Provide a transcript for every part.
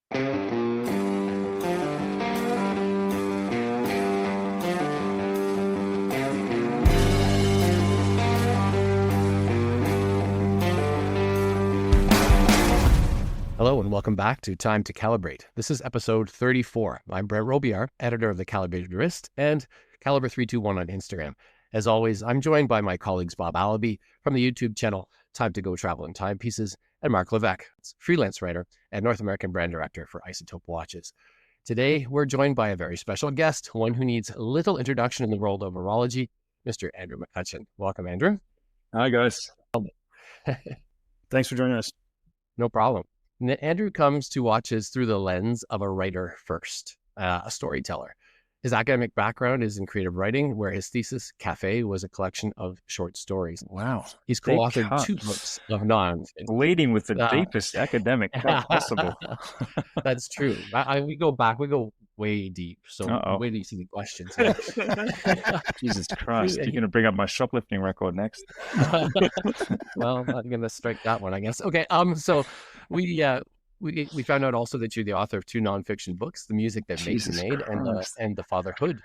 Hello and welcome back to Time to Calibrate. This is episode 34. I'm Brett Robillard, editor of The Calibrated Wrist and Caliber321 on Instagram. As always, I'm joined by my colleagues Bob Allaby from the YouTube channel Time to Go Travel and Timepieces, and Mark Levesque, freelance writer and North American brand director for Isotope Watches. Today, we're joined by a very special guest, one who needs little introduction in the world of horology, Mr. Andrew McUtchen. Welcome, Andrew. Hi, guys. Thanks for joining us. No problem. Andrew comes to watches through the lens of a writer first, a storyteller. His academic background is in creative writing, where his thesis, Café, was a collection of short stories. Wow. He's co-authored 2 books of non-fiction. Leading with the deepest academic cut possible. That's true. We go way deep. So wait till you see the questions. Jesus Christ. You're going to bring up my shoplifting record next. Well, I'm going to strike that one, I guess. Okay. So we found out also that you're the author of 2 nonfiction books, The Music That Makes You Made and The Fatherhood.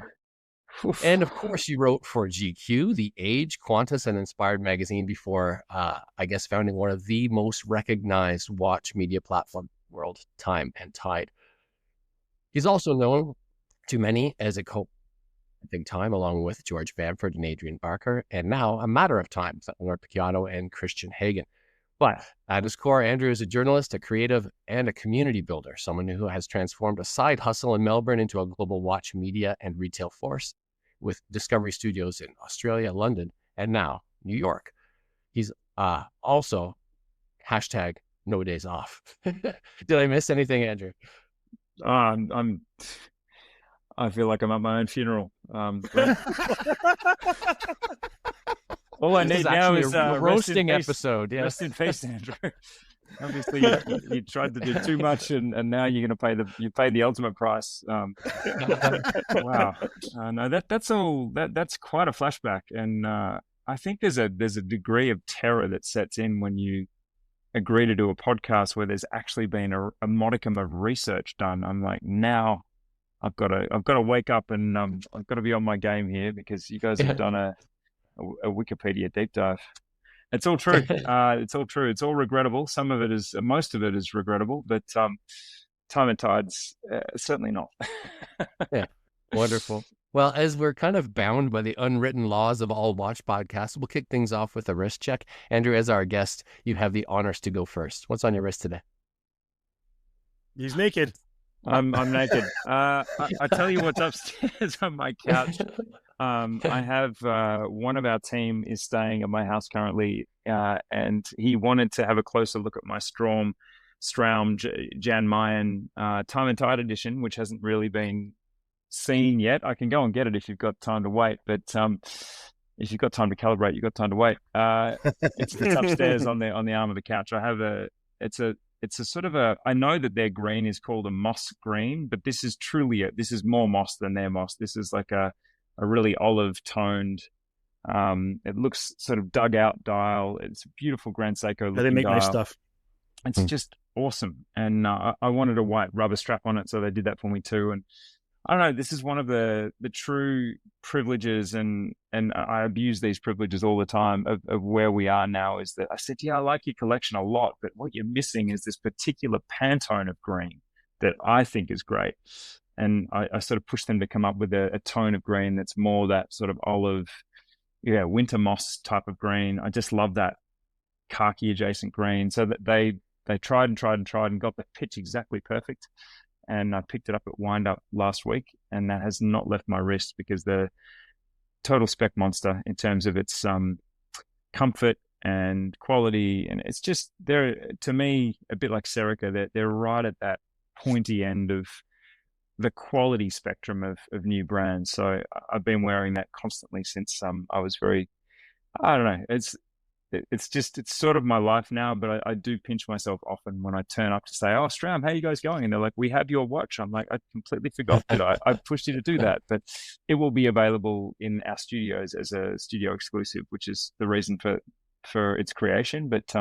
Oof. And of course, you wrote for GQ, The Age, Qantas, and Inspired magazine before, founding one of the most recognized watch media platform in the world, Time+Tide. He's also known to many as a Effing Time, along with George Bamford and Adrian Barker, and now a Matter of Time, Leonard Picciano and Christian Hagen. But at his core, Andrew is a journalist, a creative, and a community builder, someone who has transformed a side hustle in Melbourne into a global watch media and retail force with Discovery Studios in Australia, London, and now New York. He's also hashtag no days off. Did I miss anything, Andrew? I feel like I'm at my own funeral. All I need now is a roasting episode. Yes. Rest in peace, Andrew. Obviously, you tried to do too much, and now you're going to pay the ultimate price. Wow, no, that's quite a flashback, and I think there's a degree of terror that sets in when you agree to do a podcast where there's actually been a modicum of research done. I'm like, now I've got to wake up and I've got to be on my game here because you guys have done a Wikipedia deep dive. It's all true. It's all true. It's all regrettable. Most of it is regrettable, but Time+Tide's certainly not. Yeah, wonderful. Well, as we're kind of bound by the unwritten laws of all watch podcasts, we'll kick things off with a wrist check. Andrew, as our guest, you have the honors to go first. What's on your wrist today? He's naked. I'm naked. I tell you what's upstairs on my couch. I have one of our team is staying at my house currently, and he wanted to have a closer look at my Straum Jan Mayen Time+Tide edition, which hasn't really been seen yet. I can go and get it if you've got time to wait, but if you've got time to calibrate, you've got time to wait. It's upstairs on the arm of the couch. I have it's a sort of I know that their green is called a moss green, but this is more moss than their moss. This is like a really olive toned. It looks sort of dugout dial. It's a beautiful Grand Seiko looking They make dial. nice stuff. It's just awesome. And I wanted a white rubber strap on it, so they did that for me too. And I don't know, this is one of the true privileges, and I abuse these privileges all the time of where we are now, is that I said, yeah, I like your collection a lot, but what you're missing is this particular Pantone of green that I think is great. And I sort of pushed them to come up with a tone of green that's more that sort of olive, winter moss type of green. I just love that khaki adjacent green. So that they tried and got the pitch exactly perfect. And I picked it up at Wind Up last week, and that has not left my wrist because the total spec monster in terms of its comfort and quality. And it's just, they're, to me, a bit like Serica, they're right at that pointy end of the quality spectrum of new brands. So I've been wearing that constantly since I was I don't know, it's sort of my life now, but I do pinch myself often when I turn up to say, oh, Stram, how you guys going? And they're like, we have your watch. I'm like, I completely forgot that I pushed you to do that, but it will be available in our studios as a studio exclusive, which is the reason for its creation. But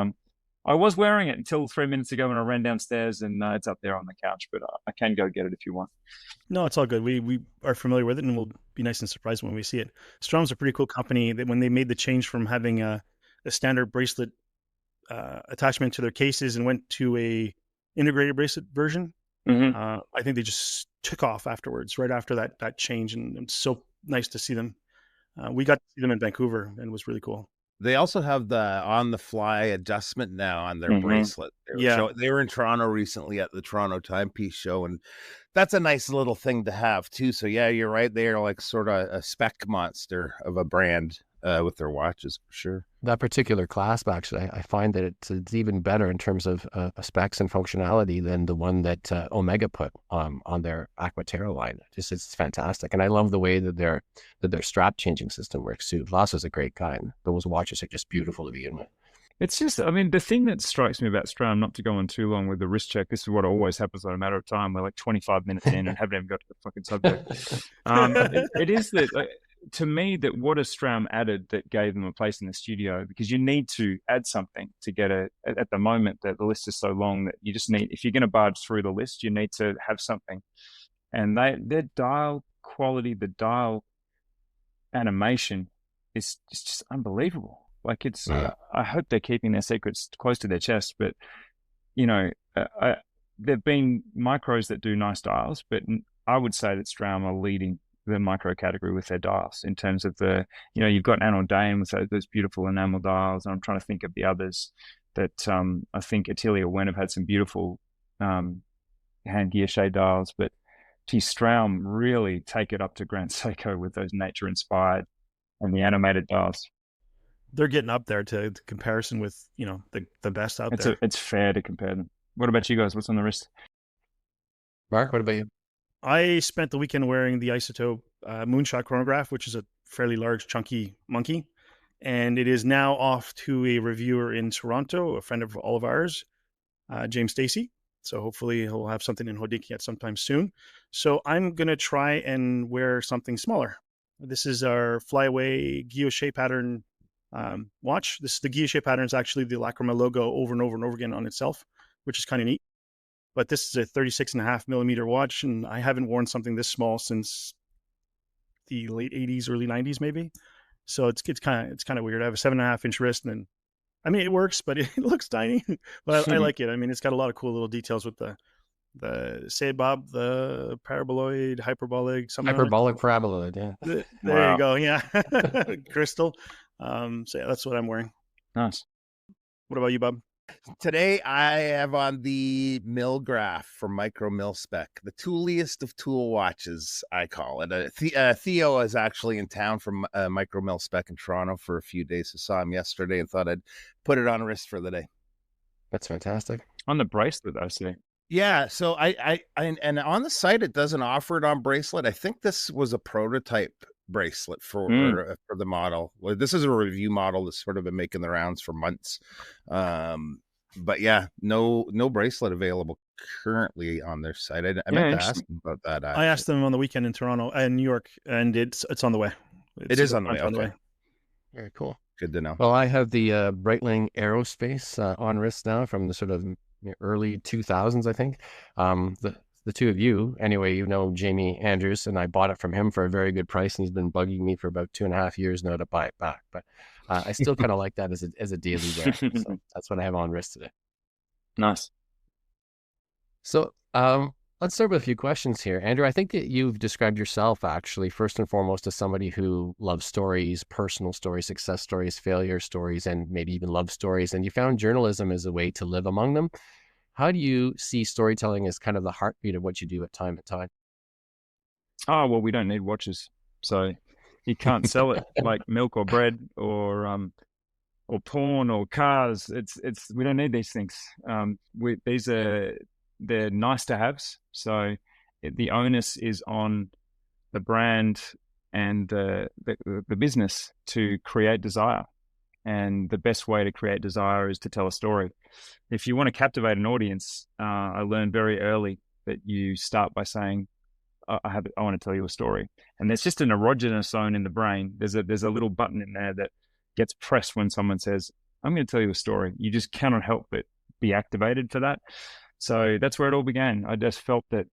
I was wearing it until 3 minutes ago when I ran downstairs, and it's up there on the couch, but I can go get it if you want. No, it's all good. We are familiar with it, and we'll be nice and surprised when we see it. Strom's a pretty cool company that when they made the change from having a standard bracelet attachment to their cases and went to a integrated bracelet version, I think they just took off afterwards, right after that change, and it's so nice to see them. We got to see them in Vancouver, and it was really cool. They also have the on-the-fly adjustment now on their bracelet. They were in Toronto recently at the Toronto Timepiece show, and that's a nice little thing to have too. So yeah, you're right. They are like sort of a spec monster of a brand with their watches for sure. That particular clasp, actually, I find that it's even better in terms of specs and functionality than the one that Omega put on their Aquaterra line. It's fantastic, and I love the way that their strap changing system works too. Voss is a great guy, and those watches are just beautiful to begin with. It's just, I mean, the thing that strikes me about Stram, not to go on too long with the wrist check, this is what always happens on A Matter of Time. We're like 25 minutes in and haven't even got to the fucking subject. It is that, to me, that what a Stram added that gave them a place in the studio, because you need to add something to get at the moment that the list is so long that you just need, if you're going to barge through the list, you need to have something. And their dial quality, the dial animation is just unbelievable. Like it's, I hope they're keeping their secrets close to their chest, but there've been micros that do nice dials, but I would say that Stram are leading the micro category with their dials in terms of you've got Anno Dame with those beautiful enamel dials, and I'm trying to think of the others that I think Atelier Wen have had some beautiful hand guilloche dials, but Stram really take it up to Grand Seiko with those nature inspired and the animated dials. They're getting up there to comparison with, the best out there. It's fair to compare them. What about you guys? What's on the wrist? Mark, what about you? I spent the weekend wearing the Isotope Moonshot chronograph, which is a fairly large, chunky monkey. And it is now off to a reviewer in Toronto, a friend of all of ours, James Stacy. So hopefully he'll have something in Hodiki at sometime soon. So I'm going to try and wear something smaller. This is our Flyaway guilloche pattern watch. The guilloche pattern is actually the Lacrima logo over and over and over again on itself, which is kind of neat. But this is a 36.5 millimeter watch, and I haven't worn something this small since the late 80s, early 90s, maybe. So it's kind of weird. I have a 7.5 inch wrist, and I mean, it works, but it looks tiny. But I like it. I mean, it's got a lot of cool little details with the Bob, the paraboloid, hyperbolic, something. Hyperbolic paraboloid, yeah. There you go, yeah. Crystal. So yeah, that's what I'm wearing. Nice. What about you, Bob? Today I have on the Millgraph from Micro Mil Spec, the tooliest of tool watches, I call it. Theo is actually in town from Micro Mil Spec in Toronto for a few days. I saw him yesterday and thought I'd put it on wrist for the day. That's fantastic. On the bracelet, I see. Yeah, so I and on the site it doesn't offer it on bracelet. I think this was a prototype bracelet for the model. Well, this is a review model that's sort of been making the rounds for months. But yeah, no bracelet available currently on their site. I meant to ask them about that. Actually. I asked them on the weekend in Toronto and New York, and it's on the way. It is on the way. Okay. Very cool. Good to know. Well, I have the Breitling Aerospace on wrist now from the sort of early 2000s, I think. The two of you, anyway, Jamie Andrews, and I bought it from him for a very good price, and he's been bugging me for about 2.5 years now to buy it back. But I still kind of like that as a daily wear. So that's what I have on wrist today. Nice. So let's start with a few questions here. Andrew, I think that you've described yourself actually first and foremost as somebody who loves stories, personal stories, success stories, failure stories, and maybe even love stories. And you found journalism as a way to live among them. How do you see storytelling as kind of the heartbeat of what you do at Time+Tide? Oh, well, we don't need watches. So you can't sell it like milk or bread or porn or cars. We don't need these things. They're nice to haves. So the onus is on the brand and the business to create desire. And the best way to create desire is to tell a story. If you want to captivate an audience, I learned very early that you start by saying, I want to tell you a story. And there's just an erogenous zone in the brain. There's a little button in there that gets pressed when someone says, I'm going to tell you a story. You just cannot help but be activated for that. So that's where it all began. I just felt that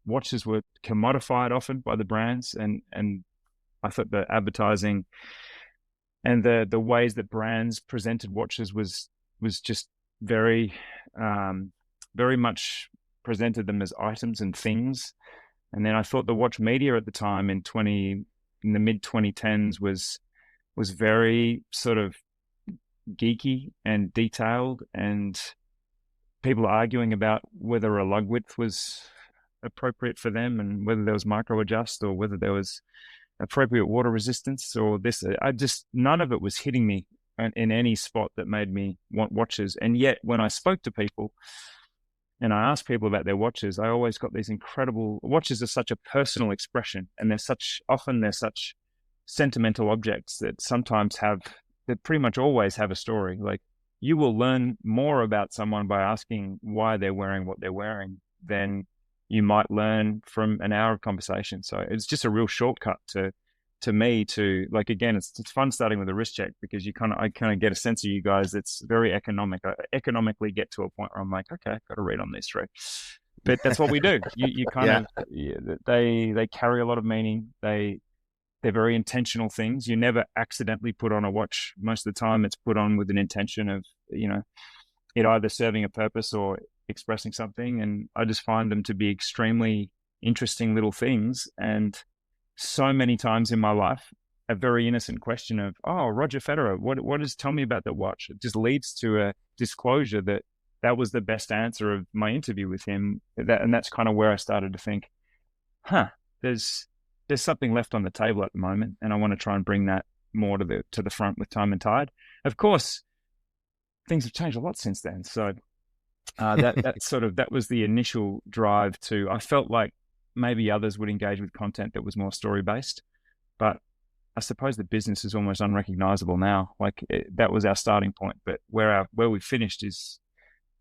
watches were commodified often by the brands, and I thought the advertising and the ways that brands presented watches was just very very much presented them as items and things. And then I thought the watch media at the time in the mid 2010s was very sort of geeky and detailed, and people arguing about whether a lug width was appropriate for them and whether there was micro adjust or whether there was appropriate water resistance or this. None of it was hitting me in any spot that made me want watches. And yet when I spoke to people and I asked people about their watches, I always got these incredible watches. Are such a personal expression, and they're such sentimental objects that pretty much always have a story. Like, you will learn more about someone by asking why they're wearing what they're wearing than you might learn from an hour of conversation. So it's just a real shortcut to me to, like, again, it's fun starting with a wrist check, because I kind of get a sense of you guys. It's very economic. I economically get to a point where I'm like, okay, I've got to read on these three. But that's what we do. You kind of, they carry a lot of meaning. They're very intentional things. You never accidentally put on a watch. Most of the time it's put on with an intention of, it either serving a purpose or expressing something. And I just find them to be extremely interesting little things. And so many times in my life, a very innocent question of, oh, Roger Federer, what does tell me about the watch? It just leads to a disclosure that was the best answer of my interview with him. And that's kind of where I started to think, there's something left on the table at the moment, and I want to try and bring that more to the front with Time+Tide. Of course, things have changed a lot since then. So that was the initial drive I felt like maybe others would engage with content that was more story based, but I suppose the business is almost unrecognizable now. Like, that was our starting point, but where we finished is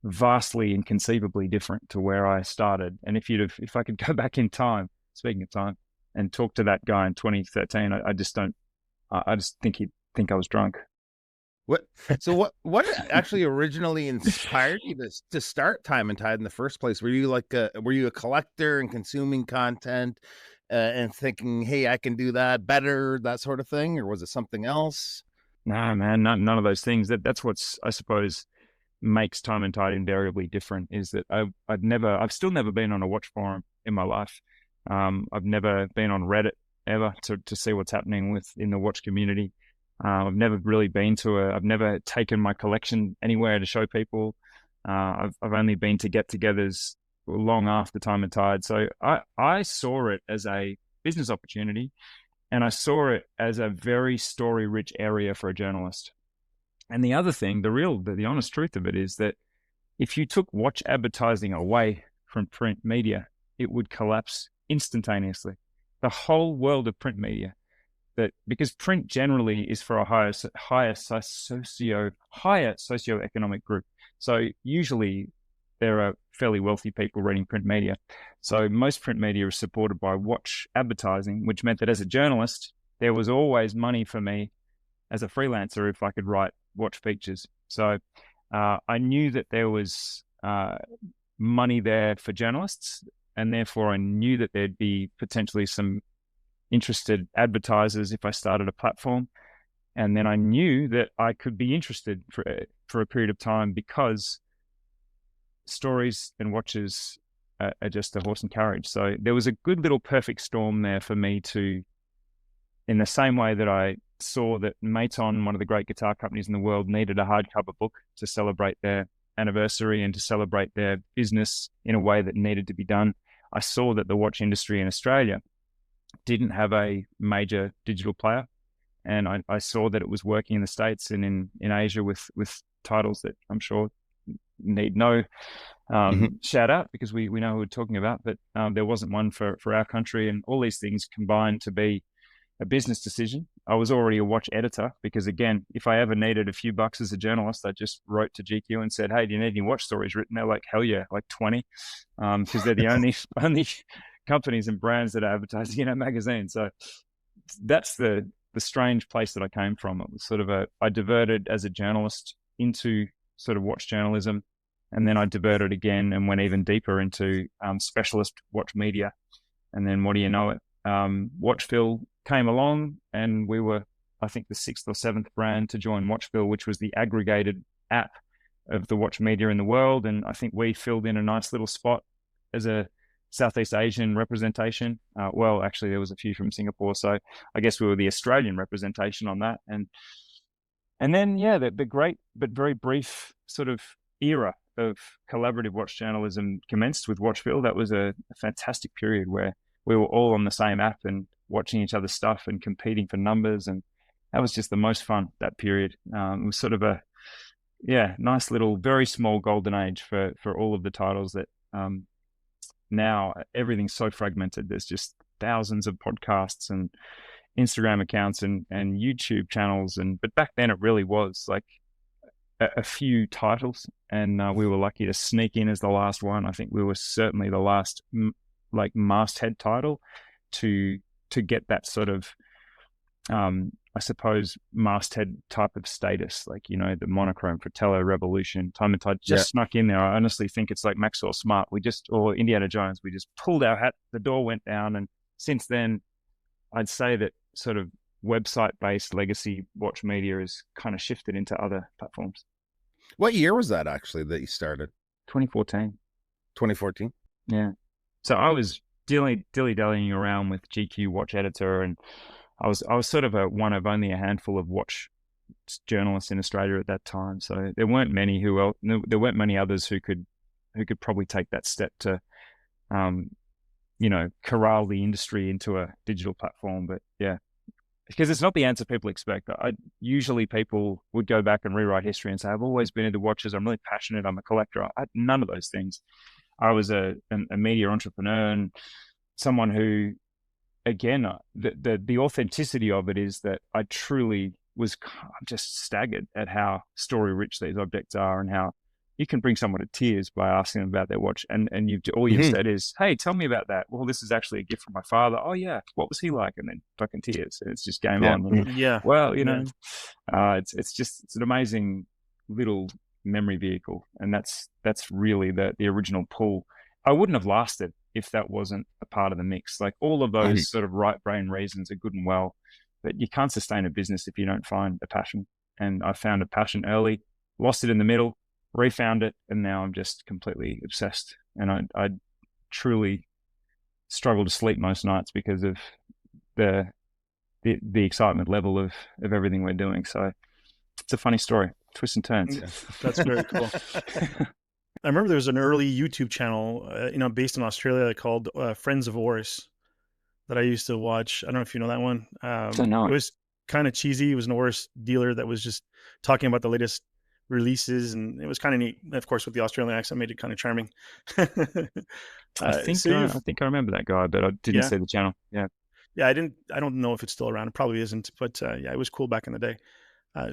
vastly inconceivably different to where I started. And if I could go back in time, speaking of time, and talk to that guy in 2013, I just think he'd think I was drunk. What actually originally inspired you to start Time+Tide in the first place? Were you a collector and consuming content and thinking, hey, I can do that better, that sort of thing? Or was it something else? No, man, none of those things. That's what's, I suppose, makes Time+Tide invariably different, is that I've still never been on a watch forum in my life. I've never been on Reddit ever to see what's happening in the watch community. I've never really I've never taken my collection anywhere to show people. I've only been to get-togethers long after Time+Tide. So I saw it as a business opportunity, and I saw it as a very story-rich area for a journalist. And the other thing, the honest truth of it is that if you took watch advertising away from print media, it would collapse instantaneously. The whole world of print media, because print generally is for a higher socioeconomic group. So usually there are fairly wealthy people reading print media. So most print media is supported by watch advertising, which meant that as a journalist, there was always money for me as a freelancer if I could write watch features. So I knew that there was money there for journalists, and therefore I knew that there'd be potentially some interested advertisers if I started a platform. And then I knew that I could be interested for a period of time, because stories and watches are just a horse and carriage. So there was a good little perfect storm there for me to, in the same way that I saw that Maton, one of the great guitar companies in the world, needed a hardcover book to celebrate their anniversary and to celebrate their business in a way that needed to be done. I saw that the watch industry in Australia didn't have a major digital player, and I saw that it was working in the States and in Asia with titles that I'm sure need no shout out, because we know who we're talking about, but there wasn't one for our country. And all these things combined to be a business decision. I was already a watch editor, because again, if I ever needed a few bucks as a journalist, I just wrote to GQ and said, hey, do you need any watch stories written? They're like, hell yeah, like 20, because they're the only companies and brands that are advertising in our magazine. So that's the the strange place that I came from. It was sort of I diverted as a journalist into sort of watch journalism, and then I diverted again and went even deeper into specialist watch media. And then what do you know it? Watchville came along, and we were, I think, the 6th or 7th brand to join Watchville, which was the aggregated app of the watch media in the world. And I think we filled in a nice little spot as a Southeast Asian representation. Well, actually, there was a few from Singapore, so I guess we were the Australian representation on that. And then, yeah, the great but very brief sort of era of collaborative watch journalism commenced with Watchville. That was a fantastic period where we were all on the same app and watching each other's stuff and competing for numbers, and that was just the most fun, that period. It was sort of a nice little, very small golden age for all of the titles that now everything's so fragmented. There's just thousands of podcasts and Instagram accounts and YouTube channels, but back then it really was like a few titles, and we were lucky to sneak in as the last one. I think we were certainly the last like masthead title to get that sort of I suppose masthead type of status, like, you know, the Monochrome, Fratello, Revolution, Time+Tide just snuck in there. I honestly think it's like Maxwell Smart, or Indiana Jones, we just pulled our hat, the door went down, and since then I'd say that sort of website-based legacy watch media has kind of shifted into other platforms. What year was that actually that you started? 2014. 2014? Yeah. So I was dilly-dallying around with GQ Watch Editor, and I was sort of one of only a handful of watch journalists in Australia at that time. So there weren't many there weren't many others who could probably take that step to you know, corral the industry into a digital platform. But yeah, because it's not the answer people expect. Usually people would go back and rewrite history and say, I've always been into watches, I'm really passionate, I'm a collector. None of those things. I was a media entrepreneur, and someone who, again, the authenticity of it is that I truly was just staggered at how story rich these objects are, and how you can bring someone to tears by asking them about their watch, and you've said is, hey, tell me about that. Well, this is actually a gift from my father. Oh yeah, what was he like? And then fucking tears. It's just game on. And, well, you know, it's an amazing little memory vehicle, and that's really the original pull. I wouldn't have lasted if that wasn't a part of the mix. Like, all of those sort of right brain reasons are good and well, but you can't sustain a business if you don't find a passion. And I found a passion early, lost it in the middle, refound it, and now I'm just completely obsessed. And I truly struggle to sleep most nights because of the excitement level of everything we're doing. So it's a funny story, twists and turns. That's very cool. I remember there was an early YouTube channel, based in Australia called Friends of Oris that I used to watch. I don't know if you know that one. It was kind of cheesy. It was an Oris dealer that was just talking about the latest releases, and it was kind of neat. Of course, with the Australian accent, made it kind of charming. I think I remember that guy, but I didn't see the channel. Yeah, I don't know if it's still around. It probably isn't, but it was cool back in the day.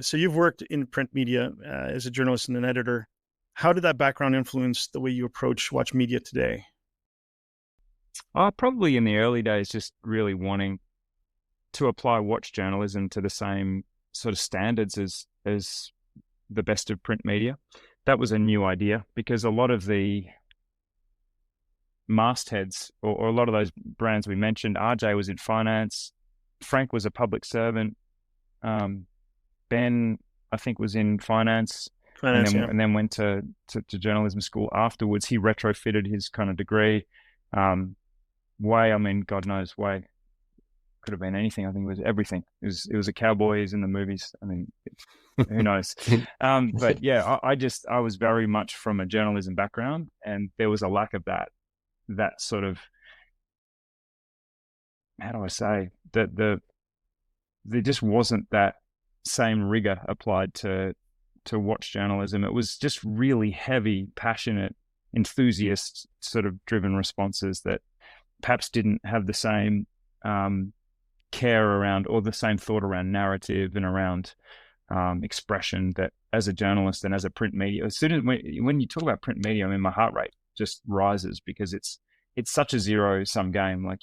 So you've worked in print media as a journalist and an editor. How did that background influence the way you approach watch media today? Probably in the early days, just really wanting to apply watch journalism to the same sort of standards as the best of print media. That was a new idea, because a lot of the mastheads or a lot of those brands we mentioned, RJ was in finance, Frank was a public servant, Ben, I think, was in finance, and then went to journalism school afterwards. He retrofitted his kind of degree. Way, I mean, God knows, Way could have been anything. I think it was everything. It was a cowboy. He's in the movies. I mean, who knows? But yeah, I was very much from a journalism background, and there was a lack of that sort of, how do I say, that there just wasn't that same rigor applied to watch journalism. It was just really heavy, passionate, enthusiast sort of driven responses that perhaps didn't have the same care around, or the same thought around narrative and around expression that as a journalist and as a print media. As soon as when you talk about print media, I mean, my heart rate just rises, because it's such a zero-sum game. Like,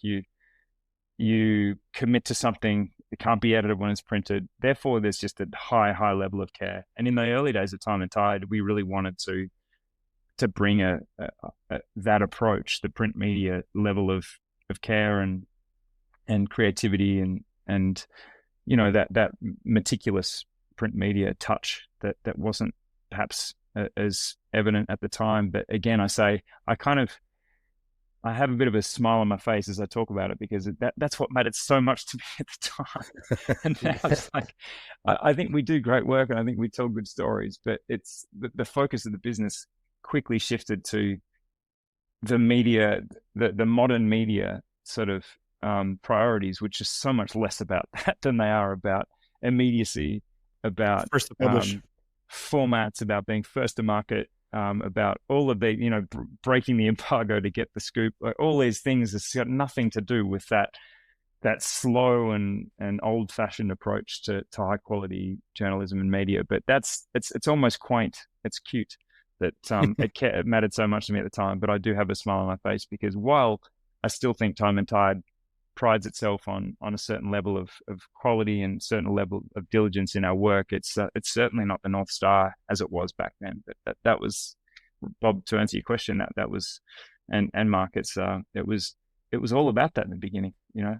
you commit to something, It can't be edited when it's printed. Therefore, there's just a high level of care. And in the early days of Time and Tide, we really wanted to bring that approach, the print media level of care and creativity and that meticulous print media touch that wasn't perhaps as evident at the time. But again, I have a bit of a smile on my face as I talk about it, because that's what mattered so much to me at the time. And now it's like, I think we do great work and I think we tell good stories, but it's the focus of the business quickly shifted to the media, the modern media sort of priorities, which is so much less about that than they are about immediacy, about first to publish, formats, about being first to market, about all of the, breaking the embargo to get the scoop. Like, all these things has got nothing to do with that slow and old fashioned approach to high quality journalism and media. But it's almost quaint. It's cute that it mattered so much to me at the time. But I do have a smile on my face, because while I still think Time and Tide prides itself on a certain level of quality and certain level of diligence in our work, it's certainly not the North Star as it was back then. But that was, Bob, to answer your question, that was, and Mark, it was all about that in the beginning.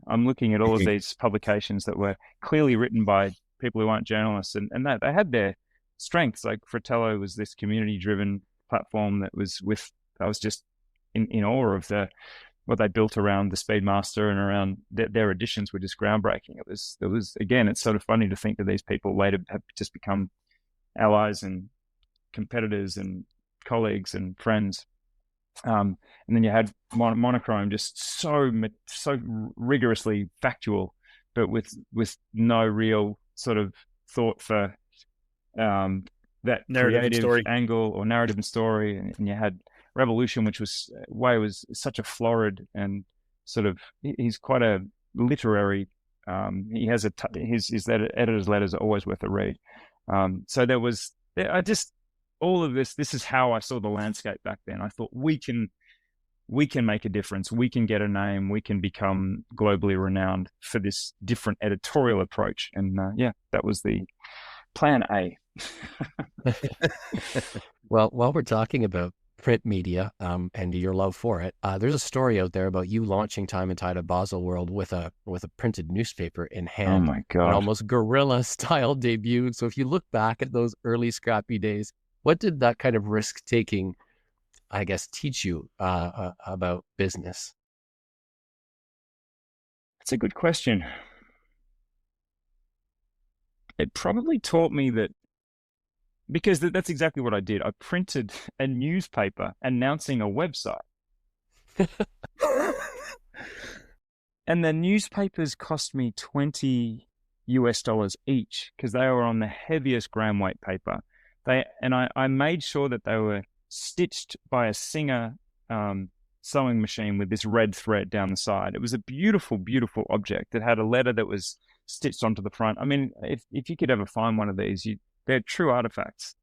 I'm looking at all of these publications that were clearly written by people who aren't journalists, and that they had their strengths. Like Fratello was this community-driven platform that was I was just in awe of what they built around the Speedmaster and around their editions were just groundbreaking. It was again, it's sort of funny to think that these people later have just become allies and competitors and colleagues and friends. And then you had Monochrome, just so rigorously factual, but with no real sort of thought for that narrative creative story angle or narrative and story. And you had Revolution, which was such a florid and sort of, he's quite a literary. He has his editor's letters are always worth a read. So there was, all of this. This is how I saw the landscape back then. I thought we can make a difference. We can get a name. We can become globally renowned for this different editorial approach. And that was the plan A. Well, while we're talking about print media and your love for it, there's a story out there about you launching Time and Tide at Baselworld with a printed newspaper in hand. Oh my God. An almost guerrilla style debut. So if you look back at those early scrappy days, what did that kind of risk taking, I guess, teach you about business? That's a good question. It probably taught me that, because that's exactly what I did. I printed a newspaper announcing a website. And the newspapers cost me $20 each, because they were on the heaviest gram weight paper. I made sure that they were stitched by a Singer sewing machine with this red thread down the side. It was a beautiful, beautiful object that had a letter that was stitched onto the front. I mean, if you could ever find one of these, they're true artifacts.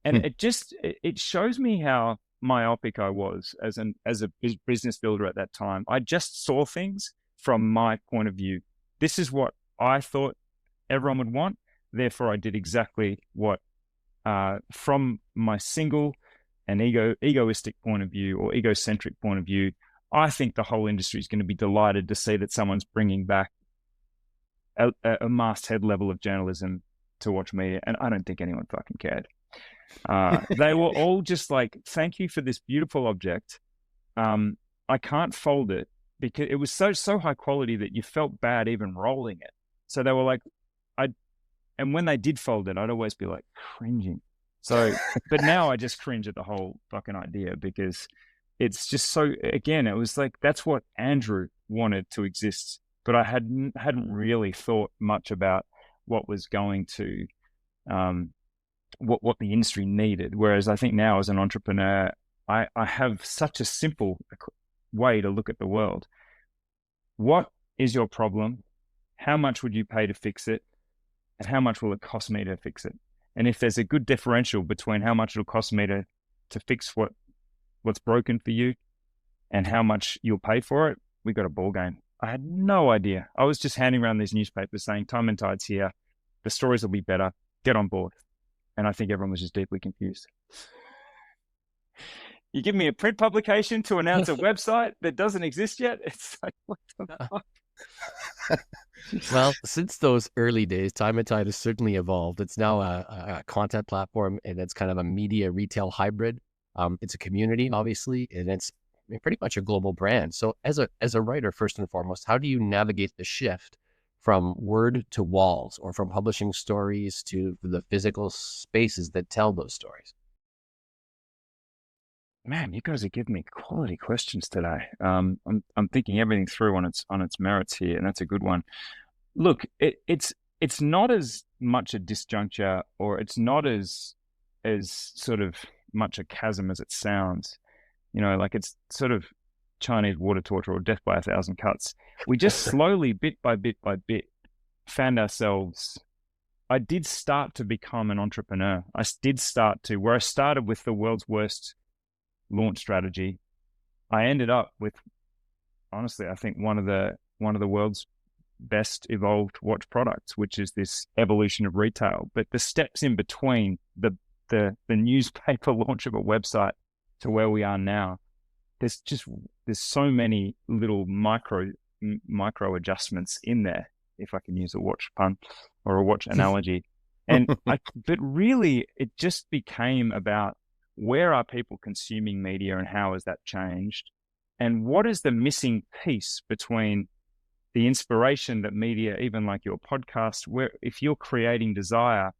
And it shows me how myopic I was as a business builder at that time. I just saw things from my point of view. This is what I thought everyone would want. Therefore, I did exactly what, from my single and egoistic point of view, or egocentric point of view, I think the whole industry is going to be delighted to see that someone's bringing back a masthead level of journalism to watch media. And I don't think anyone fucking cared. They were all just like, thank you for this beautiful object. I can't fold it, because it was so high quality that you felt bad even rolling it. So they were like, and when they did fold it, I'd always be like cringing. So, but now I just cringe at the whole fucking idea, because it's just so, again, it was like, that's what Andrew wanted to exist. But I hadn't really thought much about what was going to, what the industry needed. Whereas I think now as an entrepreneur, I have such a simple way to look at the world. What is your problem? How much would you pay to fix it? And how much will it cost me to fix it? And if there's a good differential between how much it'll cost me to fix what's broken for you and how much you'll pay for it, we got a ball game. I had no idea. I was just handing around these newspapers saying, Time+Tide's here. The stories will be better. Get on board. And I think everyone was just deeply confused. You give me a print publication to announce a website that doesn't exist yet? It's like, what the fuck? Well, since those early days, Time+Tide has certainly evolved. It's now a content platform, and it's kind of a media retail hybrid. It's a community, obviously, and it's pretty much a global brand. So as a writer, first and foremost, how do you navigate the shift from word to walls, or from publishing stories to the physical spaces that tell those stories? Man, you guys are giving me quality questions today. I'm thinking everything through on its merits here, and that's a good one. Look, it's not as much a disjuncture, or it's not as sort of much a chasm as it sounds. You know, like it's sort of Chinese water torture or death by 1,000 cuts. We just slowly, bit by bit by bit, found ourselves. I did start to become an entrepreneur. I did start to, where I started with the world's worst launch strategy, I ended up with, honestly, I think one of the world's best evolved watch products, which is this evolution of retail. But the steps in between the newspaper launch of a website to where we are now, there's so many little micro adjustments in there, if I can use a watch pun or a watch analogy. But really, it just became about, where are people consuming media, and how has that changed? And what is the missing piece between the inspiration that media, even like your podcast, where if you're creating desire,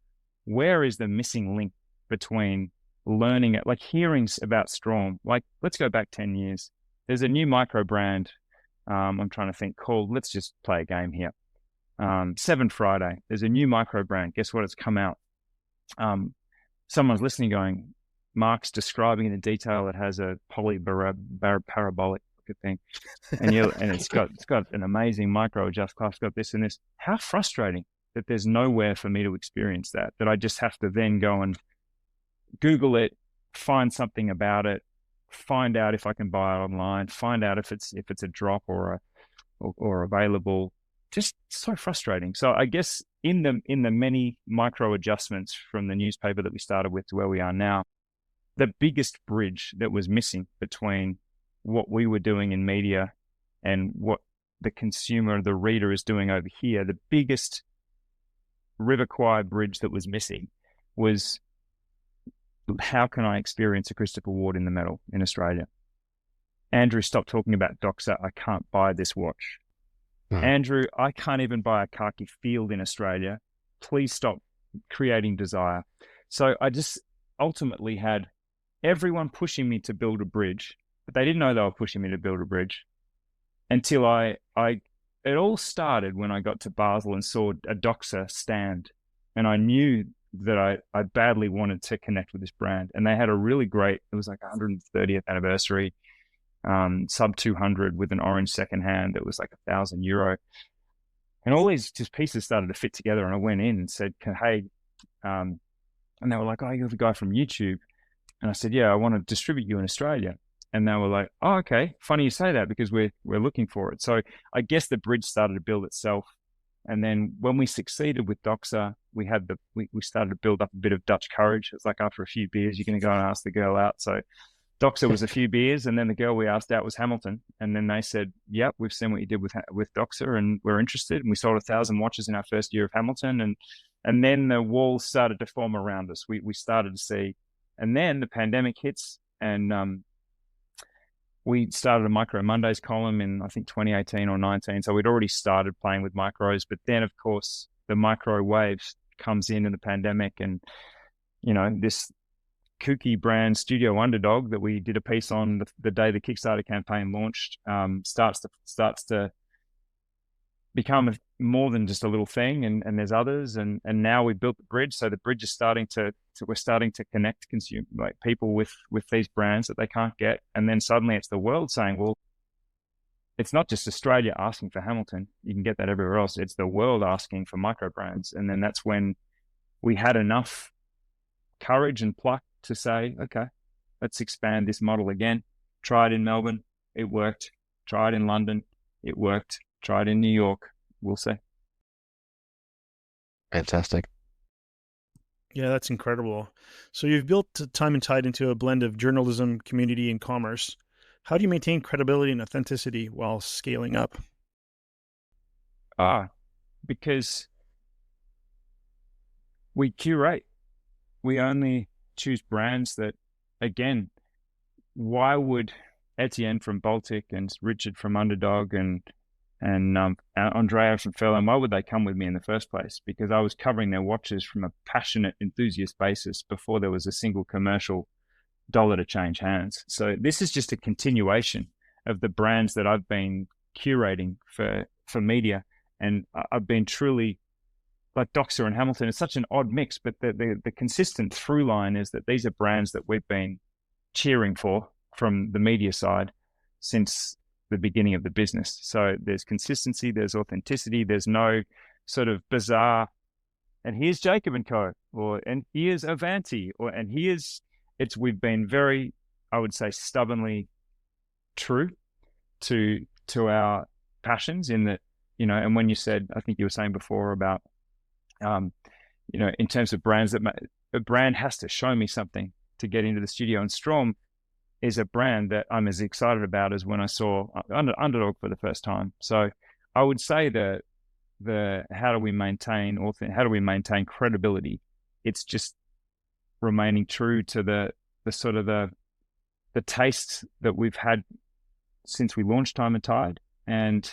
where is the missing link between learning it, like hearing about Storm? Like, let's go back 10 years. There's a new micro brand, I'm trying to think, called, let's just play a game here. 7 Friday. There's a new micro brand. Guess what? It's come out. Someone's listening going, Mark's describing in detail, it has a parabolic thing, and it's got an amazing micro adjust class, got this and this. How frustrating that there's nowhere for me to experience that I just have to then go and Google it, find something about it, find out if I can buy it online, find out if it's a drop or available. Just so frustrating. So I guess in the many micro adjustments from the newspaper that we started with to where we are now, the biggest bridge that was missing between what we were doing in media and what the consumer, the reader, is doing over here, the biggest River Kwai bridge that was missing was, how can I experience a Christopher Ward in the metal in Australia? Andrew, stop talking about Doxa. I can't buy this watch. Andrew, I can't even buy a khaki field in Australia. Please stop creating desire. So I just ultimately had everyone pushing me to build a bridge, but they didn't know they were pushing me to build a bridge until it all started when I got to Basel and saw a Doxa stand, and I knew that I badly wanted to connect with this brand. And they had a really great, it was like 130th anniversary, sub 200 with an orange secondhand that was like €1,000. And all these just pieces started to fit together, and I went in and said, hey, and they were like, oh, you're the guy from YouTube. And I said, yeah, I want to distribute you in Australia. And they were like, oh, okay, funny you say that, because we're looking for it. So I guess the bridge started to build itself. And then when we succeeded with Doxa, we started to build up a bit of Dutch courage. It's like, after a few beers, you're going to go and ask the girl out. So Doxa was a few beers, and then the girl we asked out was Hamilton. And then they said, yep, we've seen what you did with Doxa, and we're interested. And we sold 1,000 watches in our first year of Hamilton. And then the walls started to form around us. We started to see, and then the pandemic hits, and we started a Micro Mondays column in, I think, 2018 or 19. So we'd already started playing with micros, but then of course the microwave comes in the pandemic, and, you know, this kooky brand Studio Underdog that we did a piece on the day the Kickstarter campaign launched, starts to become more than just a little thing, and there's others, and now we built the bridge. So the bridge is we're starting to connect like people with these brands that they can't get, and then suddenly it's the world saying, well, it's not just Australia asking for Hamilton, you can get that everywhere else. It's the world asking for microbrands. And then that's when we had enough courage and pluck to say, okay, let's expand this model again. Try it in Melbourne, it worked. Try it in London, it worked. Try it in New York. We'll see. Fantastic. Yeah, that's incredible. So you've built Time and Tide into a blend of journalism, community, and commerce. How do you maintain credibility and authenticity while scaling up? Because we curate. We only choose brands that, again, why would Etienne from Baltic and Richard from Underdog and Andrea from Fairlane, why would they come with me in the first place? Because I was covering their watches from a passionate enthusiast basis before there was a single commercial dollar to change hands. So this is just a continuation of the brands that I've been curating for media. And I've been truly, like Doxa and Hamilton, it's such an odd mix, but the consistent through line is that these are brands that we've been cheering for from the media side since the beginning of the business. So there's consistency, there's authenticity, there's no sort of bizarre, and here's Jacob and Co, and here's Avanti, and we've been very, I would say, stubbornly true to our passions in that, and when you said, I think you were saying before about, in terms of brands, that a brand has to show me something to get into the studio, and Strom is a brand that I'm as excited about as when I saw Underdog for the first time. So I would say that how do we maintain credibility? It's just remaining true to the sort of the taste that we've had since we launched Time and Tide. And,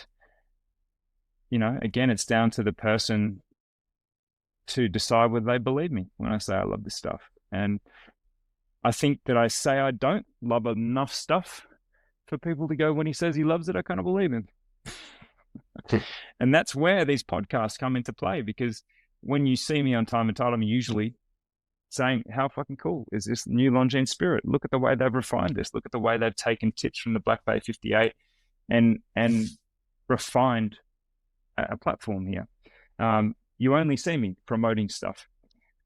again, it's down to the person to decide whether they believe me when I say I love this stuff. And I think that I say I don't love enough stuff for people to go, when he says he loves it, I kind of believe him. And that's where these podcasts come into play, because when you see me on Time and Tide, I'm usually saying, how fucking cool is this new Longines Spirit? Look at the way they've refined this. Look at the way they've taken tips from the Black Bay 58 and refined a platform here. You only see me promoting stuff.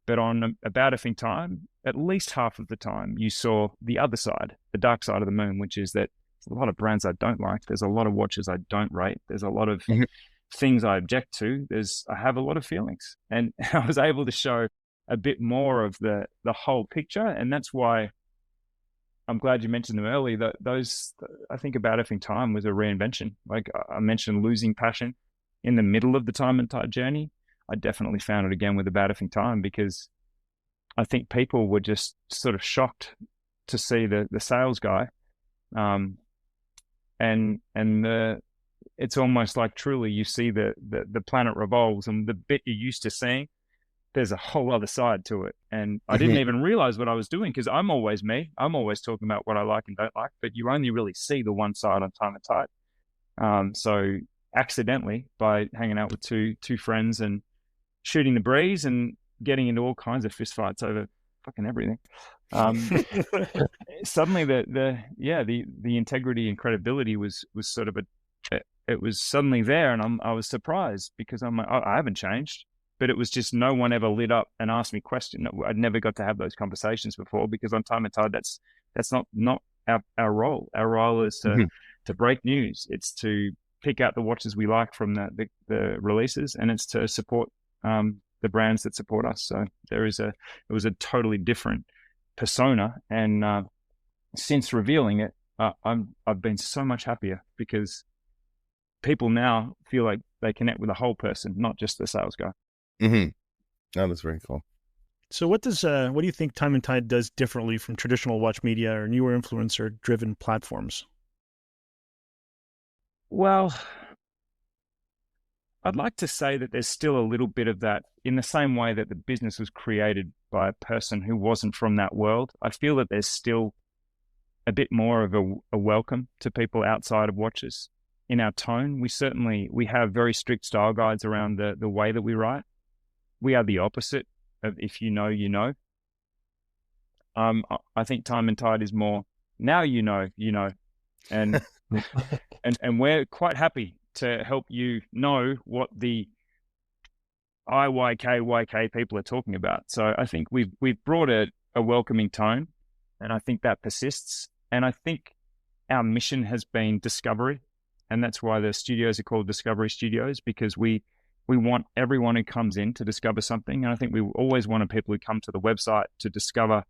But on About Effing Time, at least half of the time, you saw the other side, the dark side of the moon, which is that there's a lot of brands I don't like. There's a lot of watches I don't rate. There's a lot of things I object to. I have a lot of feelings. And I was able to show a bit more of the whole picture. And that's why I'm glad you mentioned them early. I think About Effing Time was a reinvention. Like I mentioned, losing passion in the middle of the Time and Tide journey. I definitely found it again with About Effing Time, because I think people were just sort of shocked to see the sales guy. It's almost like truly you see the planet revolves, and the bit you're used to seeing, there's a whole other side to it. And I didn't even realize what I was doing, because I'm always me. I'm always talking about what I like and don't like, but you only really see the one side on Time and Tide. So accidentally, by hanging out with two friends and shooting the breeze and getting into all kinds of fistfights over fucking everything, suddenly the integrity and credibility was sort of it was suddenly there, and I was surprised, because I'm like, I haven't changed, but it was just no one ever lit up and asked me questions. I'd never got to have those conversations before, because on Time and Tide, that's not our role. Our role is to break news. It's to pick out the watches we like from the releases, and it's to support the brands that support us. So it was a totally different persona, and since revealing it, I've been so much happier, because people now feel like they connect with the whole person, not just the sales guy. Oh, that's very cool. So what do you think Time and Tide does differently from traditional watch media or newer influencer driven platforms? Well, I'd like to say that there's still a little bit of that, in the same way that the business was created by a person who wasn't from that world. I feel that there's still a bit more of a welcome to people outside of watches. In our tone, we have very strict style guides around the way that we write. We are the opposite of if you know, you know. I think Time and Tide is more, now you know, and and we're quite happy to help you know what the YK people are talking about. So I think we've brought a welcoming tone, and I think that persists. And I think our mission has been discovery, And that's why the studios are called Discovery Studios, because we want everyone who comes in to discover something. And I think we always wanted people who come to the website to discover,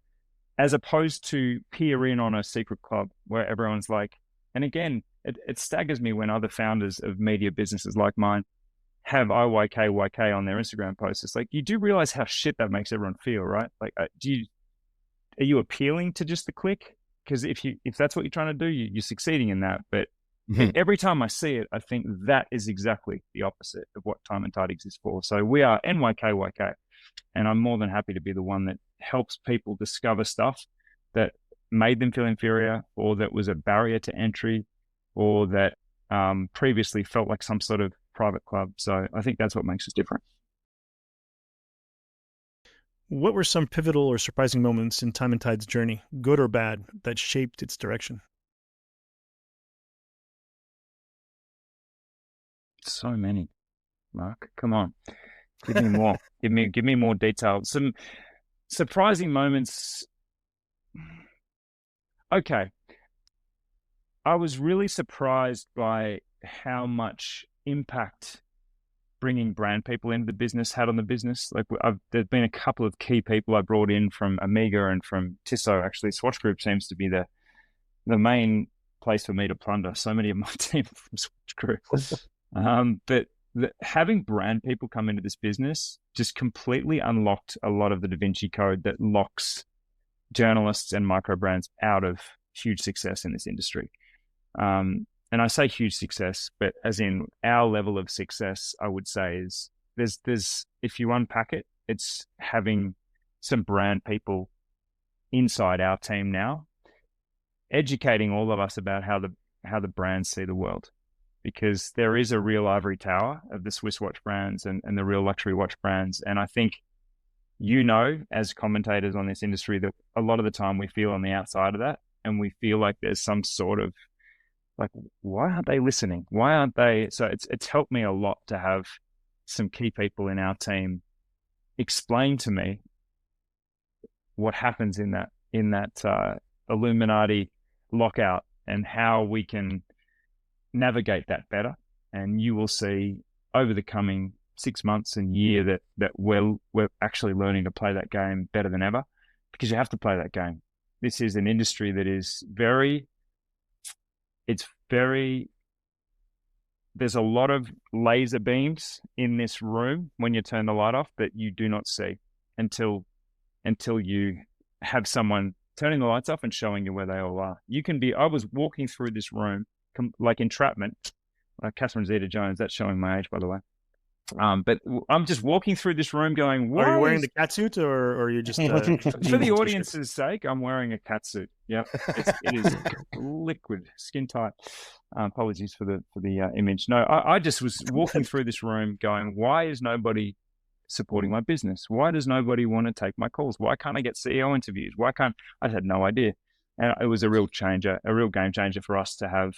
as opposed to peer in on a secret club where everyone's like, and again, it staggers me when other founders of media businesses like mine have IYKYK on their Instagram posts. It's like, you do realize how shit that makes everyone feel, right? Like, are you appealing to just the click? Because if that's what you're trying to do, you're succeeding in that. But every time I see it, I think that is exactly the opposite of what Time and Tide exists for. So we are NYKYK, and I'm more than happy to be the one that helps people discover stuff that made them feel inferior, or that was a barrier to entry, or that previously felt like some sort of private club. So I think that's what makes us different. What were some pivotal or surprising moments in Time and Tide's journey, good or bad, that shaped its direction? So many, Mark. Come on, give me more. give me more detail. Some surprising moments. Okay, I was really surprised by how much impact bringing brand people into the business had on the business. Like, there's been a couple of key people I brought in from Amiga and from TISO. Actually, Swatch Group seems to be the main place for me to plunder so many of my team from Swatch Group. But having brand people come into this business just completely unlocked a lot of the Da Vinci Code that locks journalists and microbrands out of huge success in this industry. And I say huge success, but as in our level of success, I would say is there's if you unpack it, it's having some brand people inside our team now, educating all of us about how the brands see the world, because there is a real ivory tower of the Swiss watch brands and the real luxury watch brands. And I think, as commentators on this industry, that a lot of the time we feel on the outside of that, and we feel like there's some sort of like, why aren't they listening? Why aren't they? So it's helped me a lot to have some key people in our team explain to me what happens in that Illuminati lockout and how we can navigate that better. And you will see over the coming 6 months and year that we're actually learning to play that game better than ever, because you have to play that game. This is an industry that is there's a lot of laser beams in this room when you turn the light off that you do not see until you have someone turning the lights off and showing you where they all are. I was walking through this room like entrapment, Catherine Zeta-Jones, that's showing my age, by the way. But I'm just walking through this room going, what? Are you wearing the catsuit, or are you just... For the audience's sake, I'm wearing a catsuit. Yep. It is liquid, skin tight. Apologies for the image. No, I just was walking through this room going, why is nobody supporting my business? Why does nobody want to take my calls? Why can't I get CEO interviews? I had no idea. And it was a real game changer for us to have